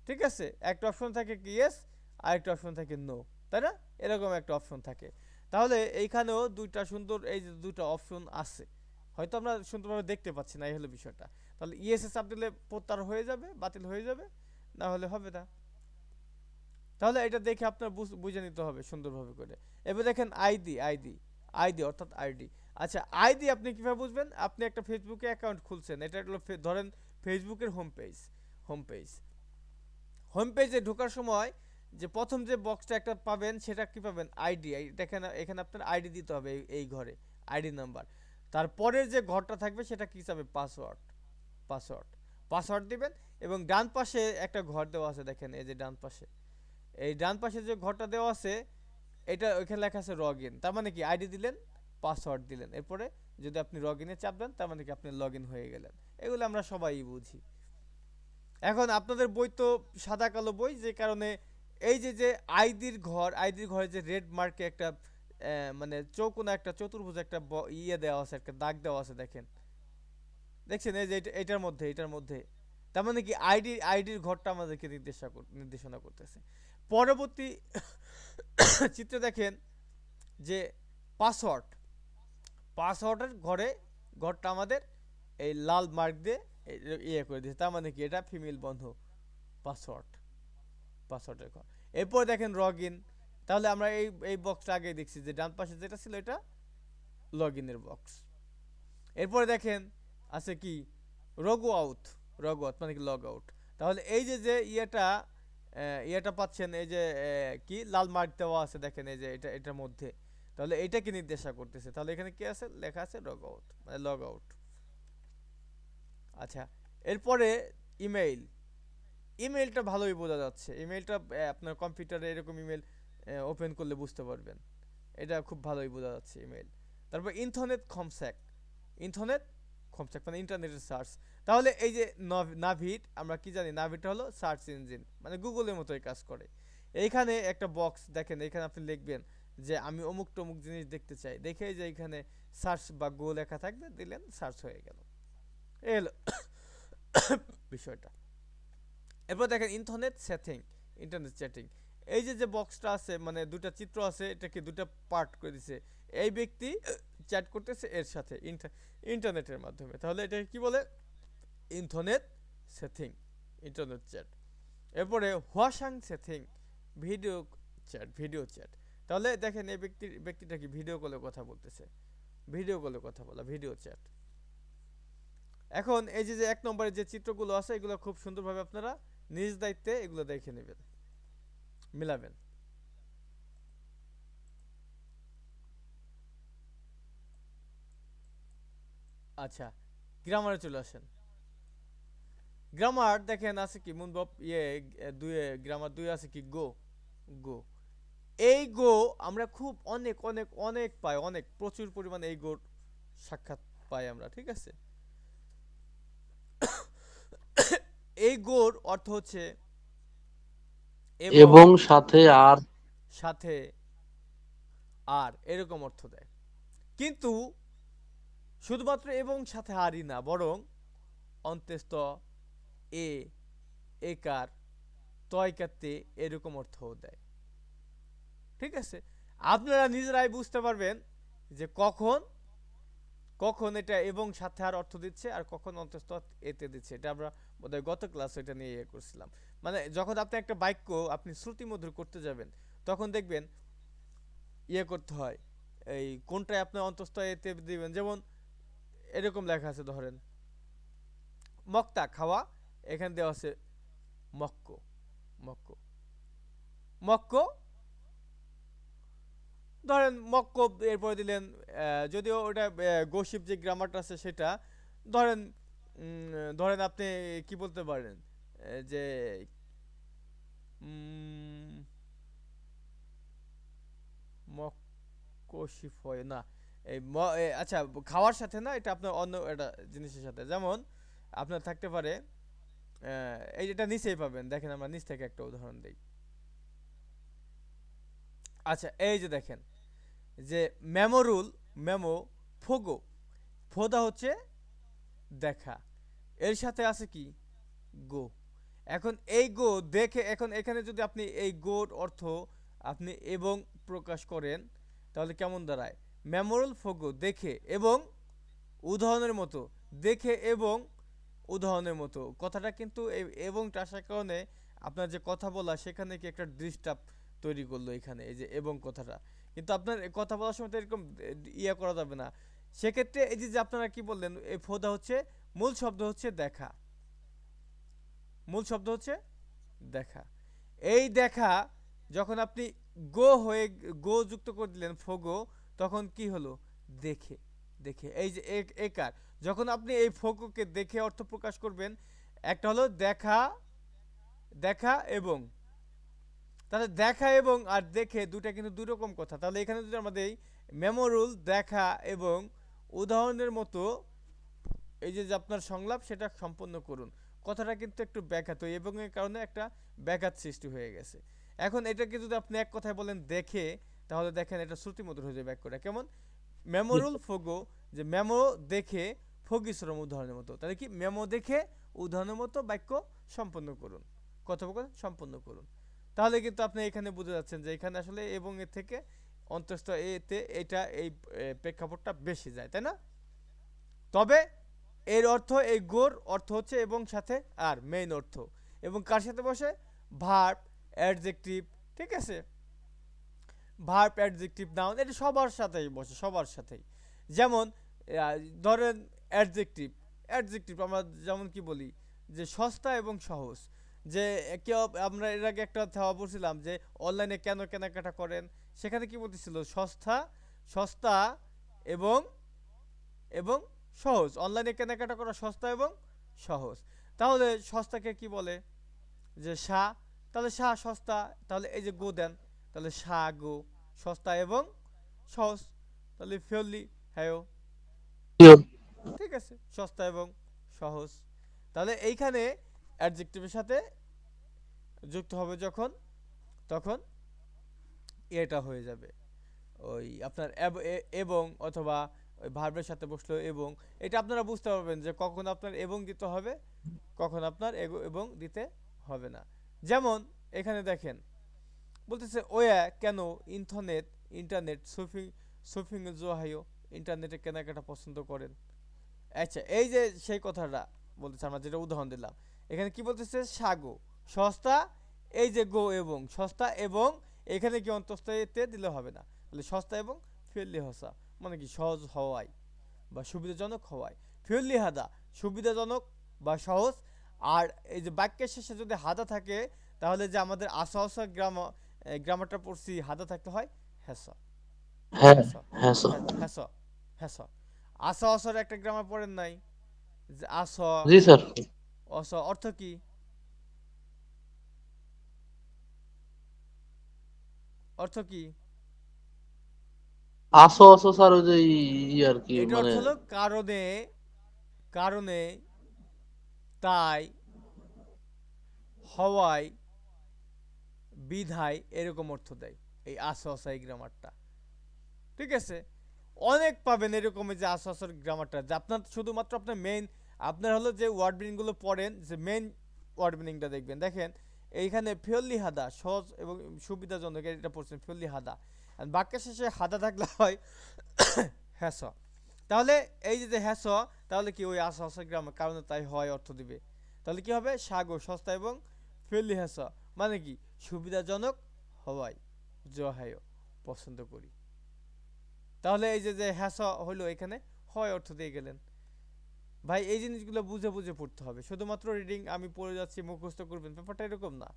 ঠিক আছে। একটা অপশন থাকে কি ইয়েস, আর একটা অপশন থাকে নো, তাই না? এরকম একটা অপশন থাকে। তাহলে এইখানেও দুইটা সুন্দর, এই যে দুইটা অপশন আছে, হয়তো আমরা সুন্দরভাবে দেখতে পাচ্ছি না, এই হলো বিষয়টা। তাহলে ইয়েসে চাপ দিলে প্রত্যাহার হয়ে যাবে, বাতিল হয়ে যাবে, না হলে হবে না। তাহলে এটা দেখে আপনার বুঝে নিতে হবে সুন্দরভাবে করে। এবার দেখেন আইডি অর্থাৎ আইডি। আচ্ছা, আইডি আপনি কিভাবে বুঝবেন? আপনি একটা ফেসবুকে অ্যাকাউন্ট খুলছেন, এটা হলো ধরেন ফেসবুকের হোম পেজে ঢোকার সময় যে প্রথম যে বক্সটা একটা পাবেন, সেটা কি পাবেন? আইডি। দেখেন এখানে আপনার আইডি দিতে হবে, এই ঘরে আইডি নাম্বার। তারপরের যে ঘরটা থাকবে সেটা কি যাবে? পাসওয়ার্ড দিবেন। এবং ডান পাশে একটা ঘর দেওয়া আছে, দেখেন এই যে ডান পাশে যে ঘরটা দেওয়া আছে, এটা ওইখানে লেখা আছে লগইন। তার মানে কি আইডি দিলেন, পাসওয়ার্ড দিলেন, এরপরে যদি আপনি লগইনে চাপ দেন, তার মানে কি আপনি লগইন হয়ে গেলেন। এগুলো আমরা সবাই বুঝি। এখন আপনাদের বই তো সাদা কালো বই, যে কারণে এই যে আইডির ঘরে যে রেড মার্কে একটা মানে চৌকোনা একটা চতুর্ভুজ একটা দেওয়া আছে, একটা দাগ দেওয়া আছে, দেখছেন এই যে এটার মধ্যে তার মানে কি আইডির ঘরটা আমাদেরকে নির্দেশনা করতেছে। পরবর্তী চিত্রে দেখেন যে পাসওয়ার্ডের ঘরে ঘরটা আমাদের এই লাল মার্ক দিয়ে ইয়ে করে দিয়েছে, তার মানে কি এটা ফিমেল বন্ধ পাসওয়ার্ড, পাসওয়ার্ডের ঘর। এরপর দেখেন লগ ইন, তাহলে আমরা এই বক্সটা আগে দেখছি যে ডান পাশে যেটা ছিল এটা লগ ইনের বক্স। এরপরে দেখেন আছে কি রগ আউট, রগ আউট মানে কি লগ আউট। তাহলে এই যে যে ইয়েটা পাচ্ছেন, এই যে কি লাল মার্ক দেওয়া আছে দেখেন এই যে এটার মধ্যে, তাহলে এইটা কি নির্দেশ করতেছে, তাহলে এখানে কি আছে লেখা আছে লগ আউট মানে লগ আউট। আচ্ছা, এরপরে ইমেইল, ইমেইলটা ভালোই বোঝা যাচ্ছে, ইমেইলটা আপনার কম্পিউটারে এরকম ইমেইল ওপেন করলে বুঝতে পারবেন, এটা খুব ভালোই বোঝা যাচ্ছে ইমেইল। তারপর ইন্টারনেট খমস্যাক, ইন্টারনেট খমস্যাক মানে ইন্টারনেটের সার্চ। তাহলে এই যে নাভিড, আমরা কি জানি নাভিডটা হলো সার্চ ইঞ্জিন মানে গুগলের মতোই কাজ করে। এইখানে একটা বক্স দেখেন, এখানে আপনি লিখবেন যে আমি অমুক টমুক জিনিস দেখতে চাই, দেখে যে এখানে সার্চ বা গো লেখা থাকবে, দিলেন সার্চ হয়ে গেল, এই হলো বিষয়টা। এরপর দেখেন ইন্টারনেট সেটিং, ইন্টারনেট চ্যাটিং, এই যে যে বক্সটা আছে মানে দুটা চিত্র আছে, এটাকে দুটা পার্ট করে দিছে, এই ব্যক্তি চ্যাট করতেছে এর সাথে ইন্টারনেটের মাধ্যমে, তাহলে এটা কি বলে ইন্টারনেট সেটিং, ইন্টারনেট চ্যাট। এরপরে হোয়াসাং setting, video chat, video chat. তাহলে দেখেন এই ব্যক্তিটা কি ভিডিও কলে কথা বলতেছে, ভিডিও কলে কথা বলা, ভিডিও চ্যাট। এখন এই যে যে এক নম্বরে যে চিত্রগুলো আছে এগুলো খুব সুন্দরভাবে আপনারা নিজ দায়িত্বে এগুলো দেখে নেবেন, মিলাবেন। আচ্ছা, গ্রামারে চলে আসেন। গ্রামার দেখেন আছে কি মুনবব দুয়ে গ্রামার দুই আছে কি গো, গো। এই গো আমরা খুব অনেক অনেক অনেক পাই, অনেক প্রচুর পরিমাণে এই গোর সাক্ষাৎ পাই আমরা, ঠিক আছে। এই গোর অর্থ হচ্ছে এবং সাথে আর, সাথে আর এরকম অর্থ দেয়, কিন্তু শুধুমাত্র এবং সাথে আরই না, বরং অন্ত্যেস্ত এ, একার, তয়কাতে এরকম অর্থও দেয়, ঠিক আছে। আপনারা নিজেরাই বুঝতে পারবেন যে কখন কখন এটা এবং সাথে আর অর্থ দিচ্ছে আর কখন অন্তস্থ এতে দিচ্ছে। এটা আমরা বোধহয় গত ক্লাসে এটা নিয়ে ইয়ে করছিলাম। মানে যখন আপনি একটা বাক্য আপনি শ্রুতিমধুর করতে যাবেন তখন দেখবেন ইয়ে করতে হয়, এই কোনটায় আপনি অন্তস্থ এতে দিবেন। যেমন এরকম লেখা আছে, ধরেন মক্তা খাওয়া, এখানে দেওয়া আছে মক্ক, মক্ক, মক্ক, ধরেন মক্ক, এরপরে দিলেন যদিও ওটা গোসিপ যে গ্রামারটা আছে সেটা, ধরেন ধরেন আপনি কি বলতে পারেন যে মক্কশিফ হয় না, এই আচ্ছা খাওয়ার সাথে না, এটা আপনার অন্য একটা জিনিসের সাথে। যেমন আপনার থাকতে পারে এই যেটা নিচেই পাবেন, দেখেন আমরা নিচ থেকে একটা উদাহরণ দিই। আচ্ছা এই যে দেখেন যে মেমোরুল, মেমো, ফোগো, ফোদা হচ্ছে দেখা, এর সাথে আছে কি গো। এখন এই গো দেখে, এখন এখানে যদি আপনি এই গোর অর্থ আপনি এবং প্রকাশ করেন তাহলে কেমন দাঁড়ায়, মেমোরাল ফোগো দেখে এবং উদাহরণের মতো, দেখে এবং উদাহরণের মতো। কথাটা কিন্তু এবংটা আসার কারণে আপনার যে কথা বলা সেখানে কি একটা ডিস্টার্ব তৈরি করলো এখানে, এই যে এবং কথাটা, কিন্তু আপনার কথা বলার সময় তো এরকম ইয়া করা যাবে না। সেক্ষেত্রে এই যে আপনারা কি বললেন, এই ফোদা হচ্ছে মূল শব্দ হচ্ছে দেখা, মূল শব্দ হচ্ছে দেখা। এই দেখা যখন আপনি গো হয়ে গো যুক্ত করে দিলেন ফোগো, তখন কি হলো দেখে, দেখে। এই যে একার যখন আপনি এই ফোগোকে দেখে অর্থ প্রকাশ করবেন, একটা হলো দেখা, দেখা এবং, তাহলে দেখা এবং আর দেখে দুটা কিন্তু দুই রকম কথা। তাহলে এখানে যদি আমাদের মেমোরুল দেখা এবং উদাহরণের মতো এই যে আপনার সংলাপ সেটা সম্পন্ন করুন, কথাটা কিন্তু একটু ব্যাঘাত এবং এর কারণে একটা ব্যাঘাত সৃষ্টি হয়ে গেছে। এখন এটাকে যদি আপনি এক কথায় বলেন দেখে, তাহলে দেখেন এটা শ্রুতিমধুর হয়ে যাবে বাক্যটা কেমন, মেমোরুল ফোগো, যে মেমো দেখে ফগিশ্রম উদাহরণের মতো। তাহলে কি মেমো দেখে উদাহরণের মতো বাক্য সম্পন্ন করুন, কথোপকথন সম্পন্ন করুন। তাহলে কিন্তু আপনি এখানে বুঝে যাচ্ছেন যে এখানে আসলে এবং এর থেকে অন্তস্থ এতে এটা এই প্রেক্ষাপটটা বেশি যায়, তাই না? তবে এর অর্থ এই গোর অর্থ হচ্ছে এবং সাথে আর মেইন অর্থ, এবং কার সাথে বসে? ভার্ব, অ্যাডজেক্টিভ, ঠিক আছে? ভার্ব, অ্যাডজেক্টিভ, নাউন, এটা সবার সাথেই বসে, সবার সাথেই। যেমন ধরেন অ্যাডজেক্টিভ, অ্যাডজেক্টিভ আমরা যেমন কি বলি যে সস্তা এবং সহজ। যে কেউ, আমরা এর আগে একটা থাওয়া পড়ছিলাম যে অনলাইনে কেন কেনাকাটা করেন, সেখানে কি বলতেছিল? সস্তা, সস্তা এবং এবং সহজ। অনলাইনে কেনাকাটা করা সস্তা এবং সহজ। তাহলে সস্তাকে কি বলে? যে সা। তাহলে সা সস্তা, তাহলে এই যে গো দেন, তাহলে সা গো, সস্তা এবং সহজ, তাহলে ফেললি হ্যাঁ, শিওর। ঠিক আছে, সস্তা এবং সহজ। তাহলে এইখানে অ্যাডজেক্টিভের সাথে যুক্ত হবে যখন, তখন এটা হয়ে যাবে ওই আপনার এবং, অথবা ওই ভার্বের সাথে বসলো এবং। এটা আপনারা বুঝতে পারবেন যে কখন আপনার এবং দিতে হবে, কখন আপনার এবং দিতে হবে না। যেমন এখানে দেখেন বলতেছে ওয়া কেন ইন্টারনেট, ইন্টারনেট সুফিং, সুফিং জোহাইও, ইন্টারনেটে কেনাকাটা পছন্দ করেন। আচ্ছা, এই যে সেই কথাটা বলতেছে, আমরা যেটা উদাহরণ দিলাম, এখানে কি বলতেছে? সাগো, সস্তা, এই যে গো এবং, সস্তা এবং, এখানে কি অন্তস্থতে দিলে হবে না, তাহলে সস্তা এবং ফেললি হসা, মানে কি সহজ হওয়ায় বা সুবিধাজনক হওয়ায়। ফেললি হাদা, সুবিধাজনক বা সহজ। আর এই যে বাক্যের শেষে যদি হাদা থাকে, তাহলে যে আমাদের আসা আসা গ্রামারটা পড়ছি, হাদা থাকতে হয় হেসা, হ্যাঁ, হেসা, হ্যাঁ স্যার। হেসা, হেসা। আসা আসার একটা গ্রামার পড়েন নাই? যে আস, জি স্যার। অস, অর্থ কি? অর্থ কি? আসো আসো স্যার, ওই যে আর কি এটার মানে। অর্থ হলো কারণে, কারণে, তাই, হওয়ায়, বিধায়, এরকম অর্থ দেয় এই আস আসা এই গ্রামারটা, ঠিক আছে? অনেক পাবেন এরকম যে আস আসার গ্রামারটা, যে আপনার শুধুমাত্র আপনার মেইন, আপনার হলো যে ওয়ার্ড মিনিংগুলো পড়েন, যে মেইন ওয়ার্ড মিনিংটা দেখবেন। দেখেন এইখানে ফিওরলি হাদা, সহজ এবং সুবিধাজনক, এটা পড়ছেন ফিওরলি হাদা। আর বাক্যের শেষে হাদা থাকলে হয় হ্যাস। তাহলে এই যে হ্যাস, তাহলে কি ওই আস আসার গ্রামার কারণে তাই হয় অর্থ দিবে। তাহলে কি হবে? সাগো, সস্তা এবং ফিওরলি হ্যাস, মানে কি সুবিধাজনক হওয়ায় জহায় পছন্দ করি। তাহলে এই যে হ্যাস হলো, এখানে হয় অর্থ দিয়ে গেলেন। ভাই এই জিনিসগুলো বুঝে বুঝে পড়তে হবে, শুধুমাত্র রিডিং আমি পড়ে যাচ্ছি মুখস্থ করবেন ব্যাপারটা এরকম না।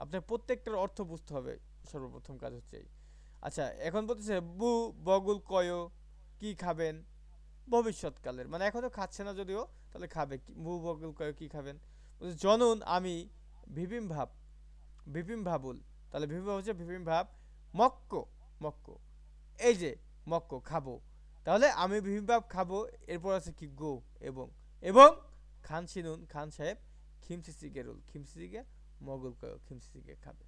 আপনার প্রত্যেকটার অর্থ বুঝতে হবে, সর্বপ্রথম কাজ হচ্ছে এই। আচ্ছা, এখন বলতেছে বু বগুল কয় কি খাবেন, ভবিষ্যৎকালের, মানে এখনো খাচ্ছে না যদিও, তাহলে খাবে কি? বু বগুল কয় কি খাবেন। বলছে জনুন আমি ভিপিম ভাব, ভিপিম ভাবুল, তাহলে ভিপিম ভাব হচ্ছে ভিপিম ভাব, মক্ক, মক্ক, এই যে মক্কো খাবো, তাহলে আমি বিবিম্বাপ খাবো। এরপর আছে কি? গো এবং, এবং খান সিনুন, খান সাহেব খিমসিসিকে রোল, খিমসিসিকে মগল কয়, খিমসিসিকে খাবে,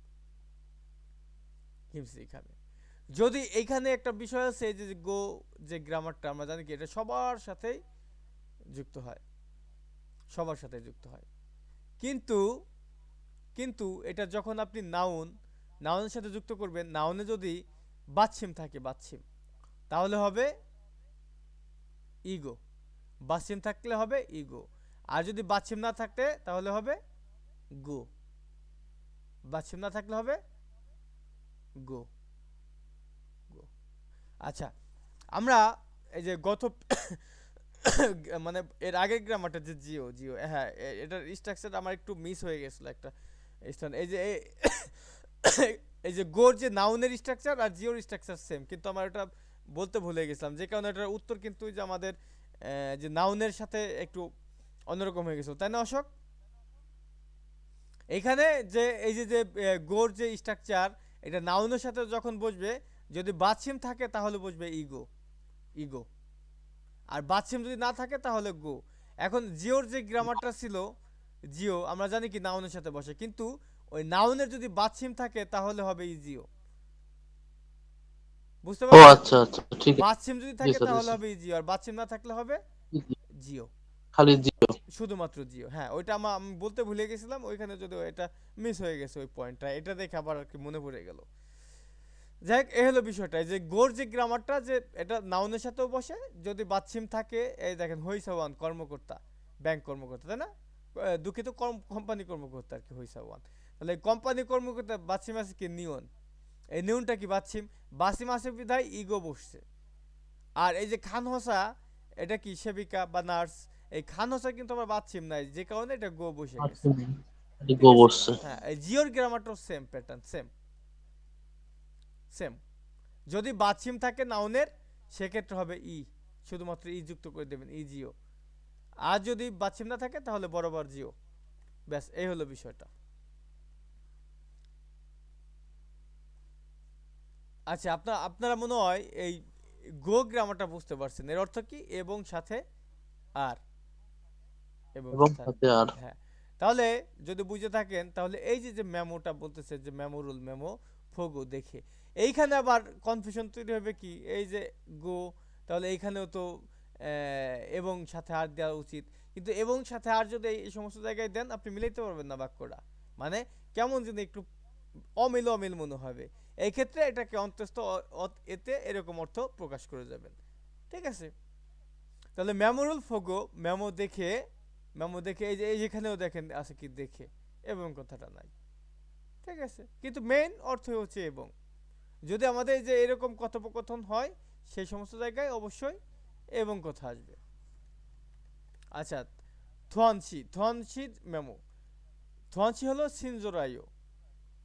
খিমসিসি খাবে। যদি এইখানে একটা বিষয় আছে, এই যে গো যে গ্রামারটা আমরা জানি কি এটা সবার সাথেই যুক্ত হয়, সবার সাথে যুক্ত হয়। কিন্তু, কিন্তু এটা যখন আপনি নাউন, নাউনের সাথে যুক্ত করবেন, নাউনে যদি বাচ্ছিম থাকে, বাচ্ছিম, তাহলে হবে ইগো। বাচ্ছিম থাকলে হবে ইগো। আর যদি বাচ্ছিম না থাকতে তাহলে হবে গো। বাচ্ছিম না থাকলে হবে গো, গো। আচ্ছা, আমরা এই যে গত মানে এর আগের গ্রামারটা যে জিও, জিও, হ্যাঁ, এটার স্ট্রাকচার আমার একটু মিস হয়ে গেছিল একটা স্থান। এই যে এই যে গোর যে নাউনের স্ট্রাকচার আর জিওর স্ট্রাকচার সেম, কিন্তু আমার এটা বলতে ভুলে গেছিলাম, যে কারণে এটার উত্তর কিন্তু যে আমাদের যে নাউনের সাথে একটু অন্যরকম হয়ে গেছিল, তাই না অশোক? এখানে যে এই যে গোর যে স্ট্রাকচার, এটা নাউনের সাথে যখন বসবে, যদি বাচ্ছিম থাকে তাহলে বসবে ইগো, ইগো। আর বাচ্ছিম যদি না থাকে তাহলে গো। এখন জিওর যে গ্রামারটা ছিল, জিও আমরা জানি কি নাউনের সাথে বসে, কিন্তু ওই নাউনের যদি বাচ্ছিম থাকে তাহলে হবে ইজিও। বুঝতে ও পারছেন? আচ্ছা আচ্ছা, ঠিক আছে। বাচ্ছিম যদি জি থাকে স্যার, জি তাহলে স্যার। হবে ইজিও, আর বাচ্ছিম না থাকলে হবে জিও, খালি জিরো। শুধুমাত্র জিও। হ্যাঁ, ওইটা আমি বলতে ভুলে গেছিলাম, ওইখানে যদি এটা মিস হয়ে গেছে ওই পয়েন্টটা, এটা দেখে আবার আর কি মনে পড়ে গেল। যাই হোক, এই হলো বিষয়টা। এই যে গোর যে গ্রামারটা, যে এটা নাউনের সাথেও বসে, যদি বাচ্ছিম থাকে, এই দেখেন হইসাওয়ান কর্মকর্তা, ব্যাংক কর্মকর্তা, তাই না? দুঃখিত, কোম্পানি কর্মকর্তা আর কি, হইসাওয়ান। তাহলে কোম্পানি কর্মকর্তা বাচ্ছিম আছে কি নিয়ন, এই নিয়নটা কি বাচ্ছিম, বাসিম আছে বিধায় ইগো বসছে। আর এই যে খান হোসা, এটা কি সেবিকা বা নার্স, এই খান হোসা কিন্তু আমার বাচ্ছিম নাই, যে কারণে এটা গো বসে গেছে। ঠিক গো আছে? বসছে। হ্যাঁ, এই জিওর গ্রামারটাও সেম প্যাটার্ন, সেম সেম। যদি বাছিম থাকে নাউনের, সেক্ষেত্রে হবে ই, শুধুমাত্র ই যুক্ত করে দেবেন, ই জিও। আর যদি বাছিম না থাকে তাহলে বরাবর জিও। ব্যাস, এই হলো বিষয়টা। আচ্ছা, আপনারা মনে হয় এই গো গ্রামারটা বুঝতে পারছেন। এর অর্থ কি, এবং সাথে আর, এবং এবং সাথে আর। সাথে আর। হ্যাঁ, তাহলে যদি বুঝে থাকেন, তাহলে এই যে যে মেমোটা বলতেছে, যে মেমোরুল, মেমো ফোগো দেখে, এইখানে আবার কনফিউশন তৈরি হবে কি, এই যে গো, তাহলে এইখানেও তো এবং সাথে আর দেওয়া উচিত, কিন্তু এবং সাথে আর যদি এই সমস্ত জায়গায় দেন, আপনি মিলাইতে পারবেন না বাক্যটা, মানে কেমন যেন একটু অমিল অমিল মনে হবে। এই ক্ষেত্রে এটাকে অন্তস্থ এতে এরকম অর্থ প্রকাশ করে যাবেন। ঠিক আছে? তাহলে মেমোরুল ফোগো, মেমো দেখে, মেমো দেখে, এই যে যেখানেও দেখেন আছে কি দেখে, এবং কথাটা নাই। ঠিক আছে, কিন্তু মেইন অর্থ হচ্ছে এবং। যদি আমাদের এই যে এরকম কথোপকথন হয়, সেই সমস্ত জায়গায় অবশ্যই এবং কথা আসবে। আচ্ছা, থোয়ানসি, থোয়ানসি মেমো, থোয়ানসি হলো সিনজোরাইও,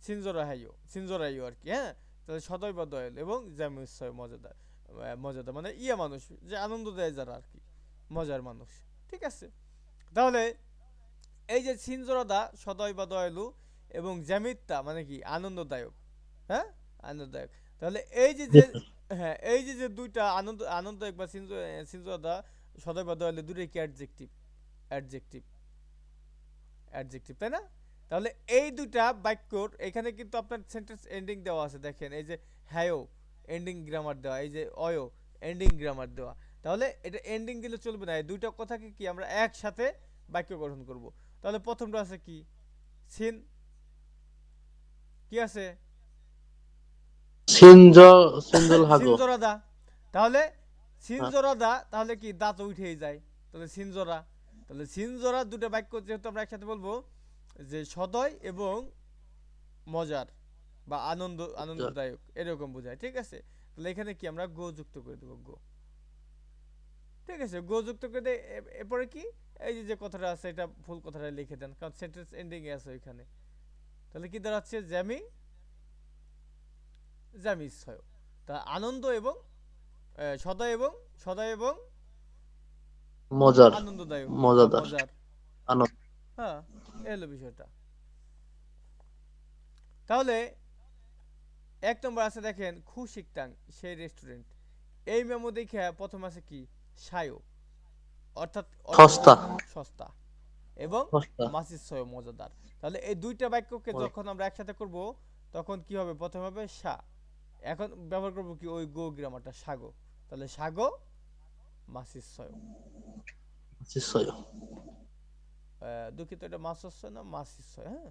সিনজোরাহাইও, সিনজোরাইও আর কি, হ্যাঁ। তাহলে সদয় বা দয়াল, এবং জামিউসয় মজাদার, মজাদার মানে ইয়া মানুষ, যে আনন্দ দেয় যারা আর কি, মজার মানুষ। ঠিক আছে? তাহলে এই যে সিনজোরাদা সদয় বা দয়ালু, এবং জ্যামিত্তা মানে কি আনন্দদায়ক, হ্যাঁ, আনন্দদায়ক। তাহলে এই যে যে, হ্যাঁ, এই যে যে দুইটা আনন্দদায়ক বা সিনজোরাদা সদয় বা দয়ালু, দুটোই কি অ্যাডজেক্টিভ, অ্যাডজেক্টিভ, অ্যাডজেক্টিভ, তাই না? তাহলে এই দুইটা বাক্যর এখানে কিন্তু আপনার সেন্টেন্স এন্ডিং দেওয়া আছে, দেখেন এই যে হ্যায়ো এন্ডিং গ্রামার দেওয়া, এই যে অয়ো এন্ডিং গ্রামার দেওয়া। তাহলে এটা এন্ডিং দিলে চলবে না, এই দুইটা কথাকে কি আমরা একসাথে বাক্য গঠন করব। তাহলে প্রথমটা আছে কি, সিন, কি আছে, সিনজ, সিনজল হাগো। সিনজোরাদা। তাহলে হ্যাঁ, সিনজোরাদা, তাহলে কি দাঁত উঠেই যায়, তাহলে সিনজোরা। তাহলে সিনজোরা দুটো বাক্য যেহেতু আমরা একসাথে বলবো, যে সদয় এবং মজার বা আনন্দদায়ক, এরকম বোঝায়। ঠিক আছে? তাহলে এখানে কি আমরা গো যুক্ত করে দেবো, গো। ঠিক আছে, গো যুক্ত করে দেয়। এরপরে কি, এই যে যে কথাটা আছে, এটা ফুল কথাটা লিখে দেন, কারণ সেন্টেন্স এন্ডিং এ আছে ওইখানে। তাহলে কি দাঁড়াচ্ছে, জ্যামি, জ্যামিস হয়। তা আনন্দ এবং সদয় এবং, সদয় এবং মজার, আনন্দদায়ক বা মজাদার, মজার। আনন্দ। হ্যাঁ, এই হলো বিষয়টা। তাহলে এক নম্বর আছে, দেখেন খুশিকটাং, সেই রেস্টুরেন্ট। এই মেমো দেখে প্রথম আছে কি, সায়ো, অর্থাৎ অর্থ কি, সস্তা, সস্তা, এবং সস্তা। মাসিসয় মজাদার। তাহলে এই দুইটা বাক্যকে মজা। যখন আমরা একসাথে করব, তখন কি হবে, প্রথম হবে সা। এখন ব্যবহার করব কি, ওই গো গ্রামারটা, সাগো। তাহলে সাগো মাসিসয়, নিশ্চয়। দুঃখিত, এটা মাসস্যয় না মাসিসয়, হ্যাঁ,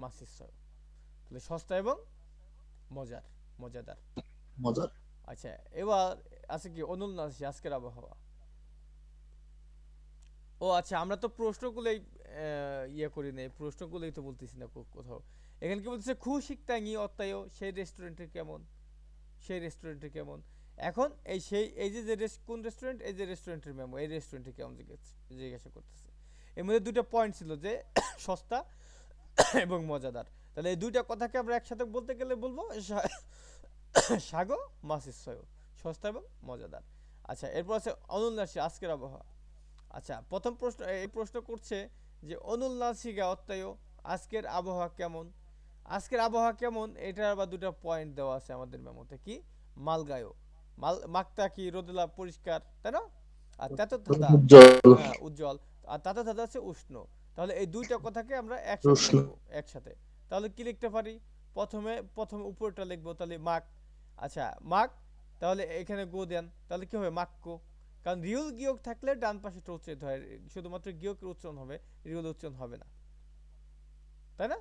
মাসিসয়। তাহলে সস্তা এবং মজার, মজাদার। মজার। আচ্ছা, এবার আছে কি, অনুল্লাসী, আজকের আবহাওয়া। ও আচ্ছা, আমরা তো প্রশ্নগুলোই ইয়ে করি নাই, প্রশ্নগুলোই তো বলতেছি না কোথাও। এখানে কি বলতেছে, খুশিকটাঙ্গি অত্যায়, সেই রেস্টুরেন্টে কেমন, সেই রেস্টুরেন্টে কেমন। এখন এই সেই এই যে যে কোন রেস্টুরেন্ট, এই যে রেস্টুরেন্টের মেমো, এই রেস্টুরেন্টে কেমন জিজ্ঞাসা করতেছে। এর মধ্যে দুটো পয়েন্ট ছিল, যে সস্তা এবং মজাদার। তাহলে এই দুইটা কথাকে আমরা একসাথে বলতে গেলে বলবো সাগো মাসিসয়, সস্তা এবং মজাদার। আচ্ছা, এরপর আছে অনুল্লাসী, আজকের আবহাওয়া। আচ্ছা, প্রথম প্রশ্ন, এই প্রশ্ন করছে যে অনুল্লাসিকা অত্যায়, আজকের আবহাওয়া কেমন। আজকের আবহাওয়া কেমন, এটার আবার দুটো পয়েন্ট দেওয়া আছে আমাদের মেমোতে, কি, মালগায়ো, মাকতা কি রোদেলা পরিষ্কার, তাই না? আর তাতো ধাঁধা, উজ্জ্বল। হ্যাঁ উজ্জ্বল। আর তাতো ধাঁধা আছে উষ্ণ। তাহলে এই দুইটা কথাকে আমরা একসাথে উষ্ণ। লিখবো, একসাথে। তাহলে কি লিখতে পারি, প্রথমে উপরটা লিখবো, তাহলে মাক। আচ্ছা, মাক, তাহলে এখানে গো দেন, তাহলে কি হবে, মাক্কো। কারণ রিউল গিয়ক থাকলে ডান পাশেটা উচ্চারিত হয়, শুধুমাত্র গিয়কের উচ্চারণ হবে, রিউল উচ্চারণ হবে না, তাই না?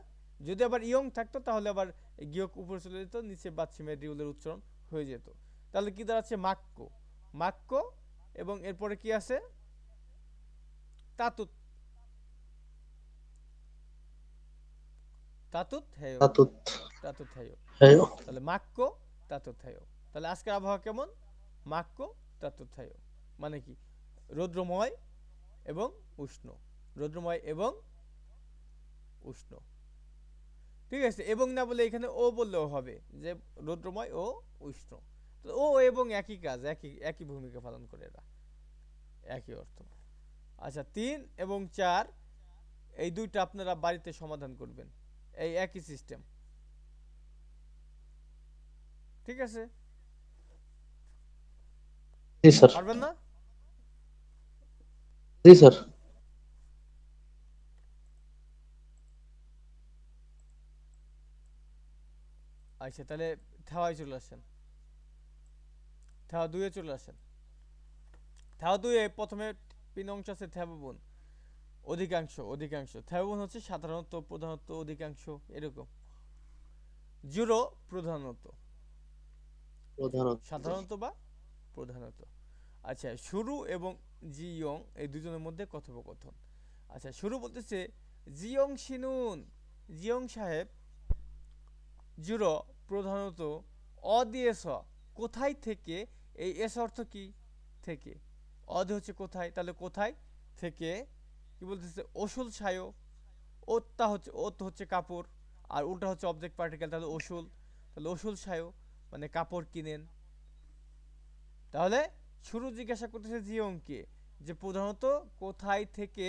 যদি আবার ইয়ং থাকতো তাহলে আবার গিয়ক উপরে চলে যেত, নিচে বাচ্চিমের রিউলের উচ্চারণ হয়ে যেত। তাহলে কি দাঁড়াচ্ছে মাক্কো, মাক্কো, এবং এরপরে কি আছে তাতুত, তাতুত হেয়, তাতুত তাতুত হেয়। হেয়। তাহলে মাক্কো তাতুত হেয়। তাহলে আজকের আবহাওয়া কেমন? মাক্কো তাতুত হেয় মানে কি রৌদ্রময় এবং উষ্ণ, রৌদ্রময় এবং উষ্ণ। ঠিক আছে, এবং না বলে এখানে ও বললেও হবে যে রৌদ্রময় ও উষ্ণ। তো ও এবং একই কাজ, একই একই ভূমিকা পালন করে এরা, একই অর্থ। আচ্ছা 3 এবং 4 এই দুইটা আপনারা বাড়িতে সমাধান করবেন, এই একই সিস্টেম। ঠিক আছে, জি স্যার। পারবেন না? জি স্যার। আচ্ছা তাহলে থাওয়ায় চলে আসেন, থাওয়া 2 এ চলে আসেন। থাওয়া 2 এ প্রথমে 3 অংশ আছে থাবুন, অধিকাংশ, অধিকাংশ থাবুন হচ্ছে সাধারণত, প্রধানত, অধিকাংশ এরকম। জুরো প্রধানত, প্রধানত। সাধারণত বা প্রধানত। আচ্ছা শুরু এবং জিয়ং এই দুজনের মধ্যে কথোপকথন। আচ্ছা শুরু বলতেছে জিয়ং শিনুন, জিয়ং সাহেব, জুরো প্রধানত, অদিয়েস কোথায় থেকে, এই এস অর্থ কি থেকে, অদ হচ্ছে কোথায়, তাহলে কোথায় থেকে কি বলতেছে ওসুল সায়ো, ওত্তা হচ্ছে, ওত হচ্ছে কাপড়, আর উল্টা হচ্ছে অবজেক্ট পার্টিকেল, তাহলে ওসুল, তাহলে ওসুল সায়ো মানে কাপড় কিনেন। তাহলে শুরু জিজ্ঞাসা করতেছে জিয়ংকে যে প্রধানত কোথায় থেকে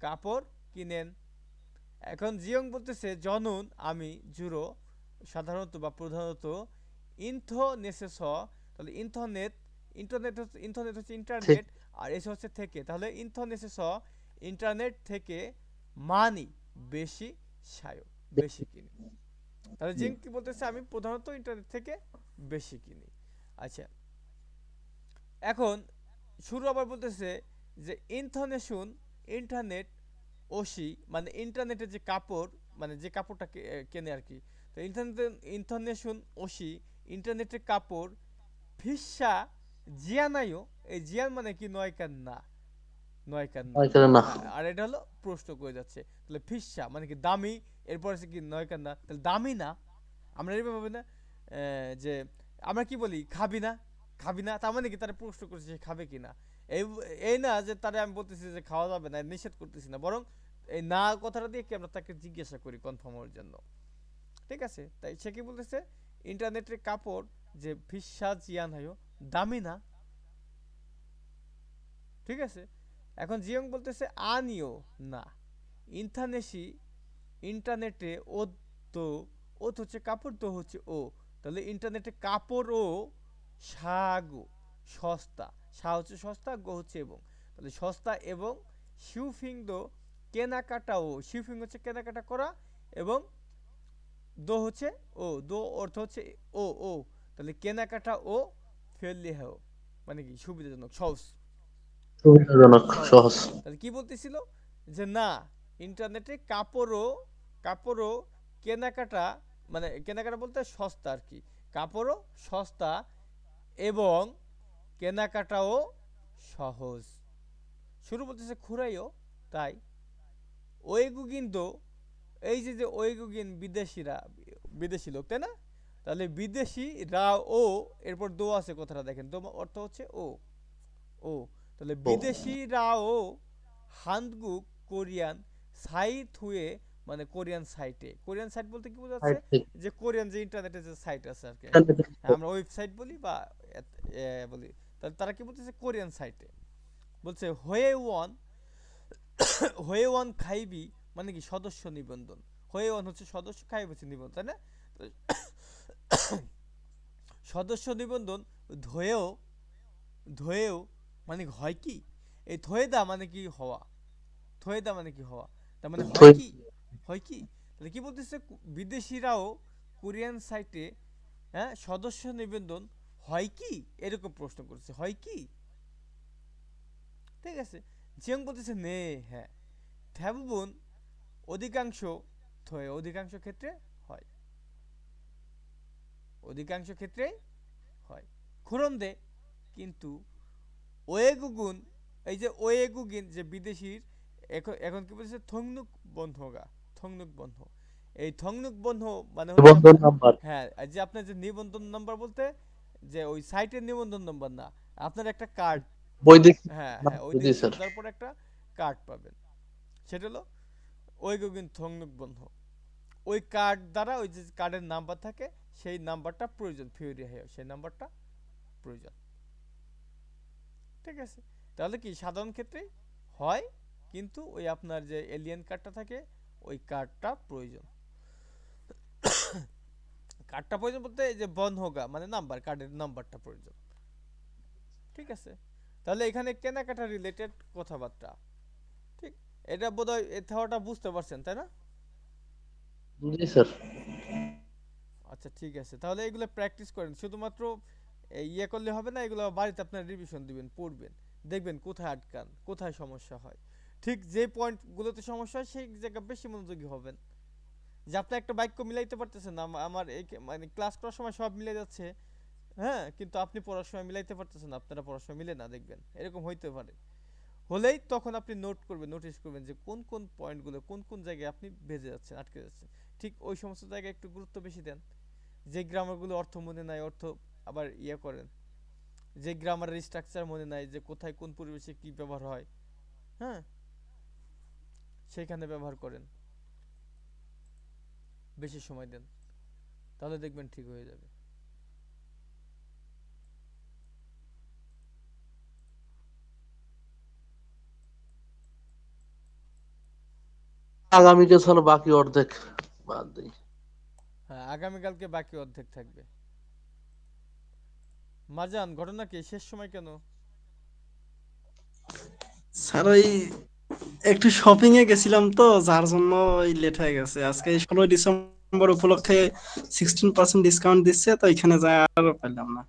কাপড় কিনেন। এখন জিয়ং বলতেছে জনুন আমি, জুরো সাধারণত বা প্রধানত, ইন্থনেসেস, তাহলে ইন্টারনেট, ইন্টারনেট হচ্ছে, ইন্টারনেট হচ্ছে ঠিক। ইন্টারনেট, আর এসে হচ্ছে থেকে, তাহলে ইন্থনেসেস ইন্টারনেট থেকে, মানি বেশি, সায়ো বেশি কিনি। তাহলে জিয়ং কি বলতেছে আমি প্রধানত ইন্টারনেট থেকে বেশি কিনি। আচ্ছা এখন শুরু আবার বলতেছে যে ইনথনেশন, ইন্টারনেট, ওসি মানে ইন্টারনেটে যে কাপড়, মানে যে কাপড়টা কেনে আর কি। তো ইন্টারনেট, ইনথনেশন ওসি ইন্টারনেটের কাপড়, ফিসা জিয়ানাইও, এই জিয়ান মানে কি নয়কার না, নয়কার না। এখানে না। হ্যাঁ আর এটা হলো প্রশ্ন করে যাচ্ছে, তাহলে ফিসা মানে কি দামি, এরপর আছে কি নয়কার না, তাহলে দামি না। আমরা এইভাবে ভাবি না যে আমরা কি বলি খাবি না, খাবি না, তার মানে কি তারা প্রশ্ন করছে সে খাবে কি না। এই এই না যে তারা আমি বলতেছি যে খাওয়া যাবে না, নিষেধ করতেছি না, বরং এই না কথাটা দিয়ে কি আমরা তাকে জিজ্ঞাসা করি কনফার্ম হওয়ার জন্য। ঠিক আছে, তাই সে কি বলতেছে ইন্টারনেটের কাপড় যে ফিসা জিয়ান হয় দামি না। ঠিক আছে, এখন জিয়ং বলতেছে আনিও না, ইন্টারনেশি ইন্টারনেটে ও, তো ও তো হচ্ছে কাপড়, তো হচ্ছে ও, তাহলে ইন্টারনেটে কাপড় ও সাগো সস্তা, সা হচ্ছে সস্তা, গো হচ্ছে এবং, তাহলে সস্তা এবং শিউফিং দো কেনাকাটা, ও শিউফিং হচ্ছে কেনাকাটা করা, এবং দো হচ্ছে ও, দো অর্থ হচ্ছে ও, ও তাহলে কেনাকাটা ও ফেললি হ্যাঁ মানে কি সুবিধাজনক, সহজ, সুবিধাজনক, সহজ। সহজ। তাহলে কি বলতেছিল যে না ইন্টারনেটে কাপড়ও, কাপড়ও কেনাকাটা, মানে কেনাকাটা বলতে সস্তা আর কি, কাপড়ও সস্তা এবং কেনাকাটাও সহজ। শুরু বলতেছে খুরাইও তাই, ওয়েগুগিন দো, এই যে যে ওয়েগুগিন বিদেশিরা, বিদেশি লোক তাই না, তাহলে বিদেশি রা ও, এরপর দো আছে কথাটা দেখেন, দো অর্থ হচ্ছে ও, ও তাহলে ও। বিদেশিরাও হানগুক কোরিয়ান সাইট হয়ে, মানে কোরিয়ান সাইটে, কোরিয়ান সাইট বলতে কি বোঝাচ্ছে ঠিক। যে কোরিয়ান যে ইন্টারনেটে যে সাইট আছে আর কি, ঠিক। হ্যাঁ আমরা ওয়েবসাইট বলি বা বলি, তাহলে তারা কি বলতেছে কোরিয়ান সাইটে, বলছে হয়ে ওয়ান, হয়ে ওয়ান খাইবি মানে কি সদস্য নিবন্ধন, হয়ে ওয়ান হচ্ছে সদস্য, খাইব হচ্ছে নিবন্ধন তাই না, তো সদস্য নিবন্ধন, ধয়েও, ধয়েও মানে হয় কি, এই থয়েদা মানে কি হওয়া, থয়েদা মানে কি হওয়া, তার মানে হয় থই। কি, হয় কি, তাহলে কি বলতেছে বিদেশিরাও কোরিয়ান সাইটে, হ্যাঁ সদস্য নিবন্ধন হয় কি, এরকম প্রশ্ন করছে হয় কি। ঠিক আছে, জিয়ং বলতেছে নে হ্যাঁ, থ্যাবুন অধিকাংশ অধিকাংশ ক্ষেত্রে হয়, অধিকাংশ ক্ষেত্রেই হয়। খুরন্দে কিন্তু ওয়েগুগুন, এই যে ওয়েগুগিন যে বিদেশির, এখন এখন কি বলছে থংনুক বন্ধগা, থংনুক বন্ধ। এই থংনুক বন্ধ মানে হচ্ছে নিবন্ধন আপনার, নাম্বার। হ্যাঁ এই যে আপনার যে নিবন্ধন নাম্বার বলতে যে ওই সাইটের নিবন্ধন নাম্বার না, আপনার একটা কার্ড, বৈদেশিক হ্যাঁ নাম, হ্যাঁ ওই জি দেশে স্যার। যাওয়ার পর একটা কার্ড পাবেন, সেটা হলো ওয়েগুগিন থংনুক বন্ধ। ওই কার্ড দ্বারা ওই যে কার্ডের নাম্বার থাকে সেই নাম্বারটা প্রয়োজন, ফিউরি হয় সেই নাম্বারটা প্রয়োজন। ঠিক আছে, তাহলে কি সাধারণ ক্ষেত্রে হয়, কিন্তু ওই আপনার যে এলিয়েন কার্ডটা থাকে ওই কার্ডটা প্রয়োজন। কার্ডটা প্রয়োজন বলতে এই যে বন হোগা মানে নাম্বার, কার্ডের নাম্বারটা প্রয়োজন। ঠিক আছে, তাহলে এখানে কেনাকাটা রিলেটেড কথাবার্তা। ঠিক, এটা বোধহয় এই থাওয়াটা বুঝতে পারছেন তাই না? জি স্যার। আচ্ছা ঠিক আছে, তাহলে এগুলো প্র্যাকটিস করেন, শুধুমাত্র ইয়ে করলে হবে না, এগুলো বাড়িতে আপনার রিভিশন দিবেন, পড়বেন, দেখবেন কোথায় আটকান, কোথায় সমস্যা হয়। ঠিক যে পয়েন্টগুলোতে সমস্যা হয় সেই জায়গায় বেশি মনোযোগী হবেন। যে আপনি একটা বাক্য মিলাইতে পারতেছেন না, আমার এই মানে ক্লাস করার সময় সব মিলে যাচ্ছে, হ্যাঁ, কিন্তু আপনি পড়ার সময় মিলাইতে পারতেছেন না, আপনারা পড়ার সময় মিলে না, দেখবেন এরকম হইতে পারে। হলেই তখন আপনি নোট করবেন, নোটিস করবেন যে কোন কোন পয়েন্টগুলো কোন কোন জায়গায় আপনি ভেজে যাচ্ছেন, আটকে যাচ্ছেন। ঠিক ওই সমস্ত জায়গায় একটু গুরুত্ব বেশি দেন। যে গ্রামারগুলো অর্থ মনে নাই, অর্থ আবার ইয়ে করেন। যে গ্রামারের স্ট্রাকচার মনে নাই, যে কোথায় কোন পরিবেশে কি ব্যবহার হয়, হ্যাঁ, সেখানে ব্যবহার করেন, বেশি সময় দেন, তাহলে দেখবেন ঠিক হয়ে যাবে। আগামীকে চলো বাকি অর্ধেক বাদ দিই। হ্যাঁ, আগামীকালকে বাকি অর্ধেক থাকবে। মাজান, ঘটনা কি, শেষ সময় কেন? স্যার ওই একটু শপিং এ গেছিলাম তো, যার জন্য ওই লেট হয়ে গেছে। আজকে 16 ডিসেম্বর উপলক্ষে 16% ডিসকাউন্ট দিচ্ছে, তো এখানে যায় আর পেলাম না।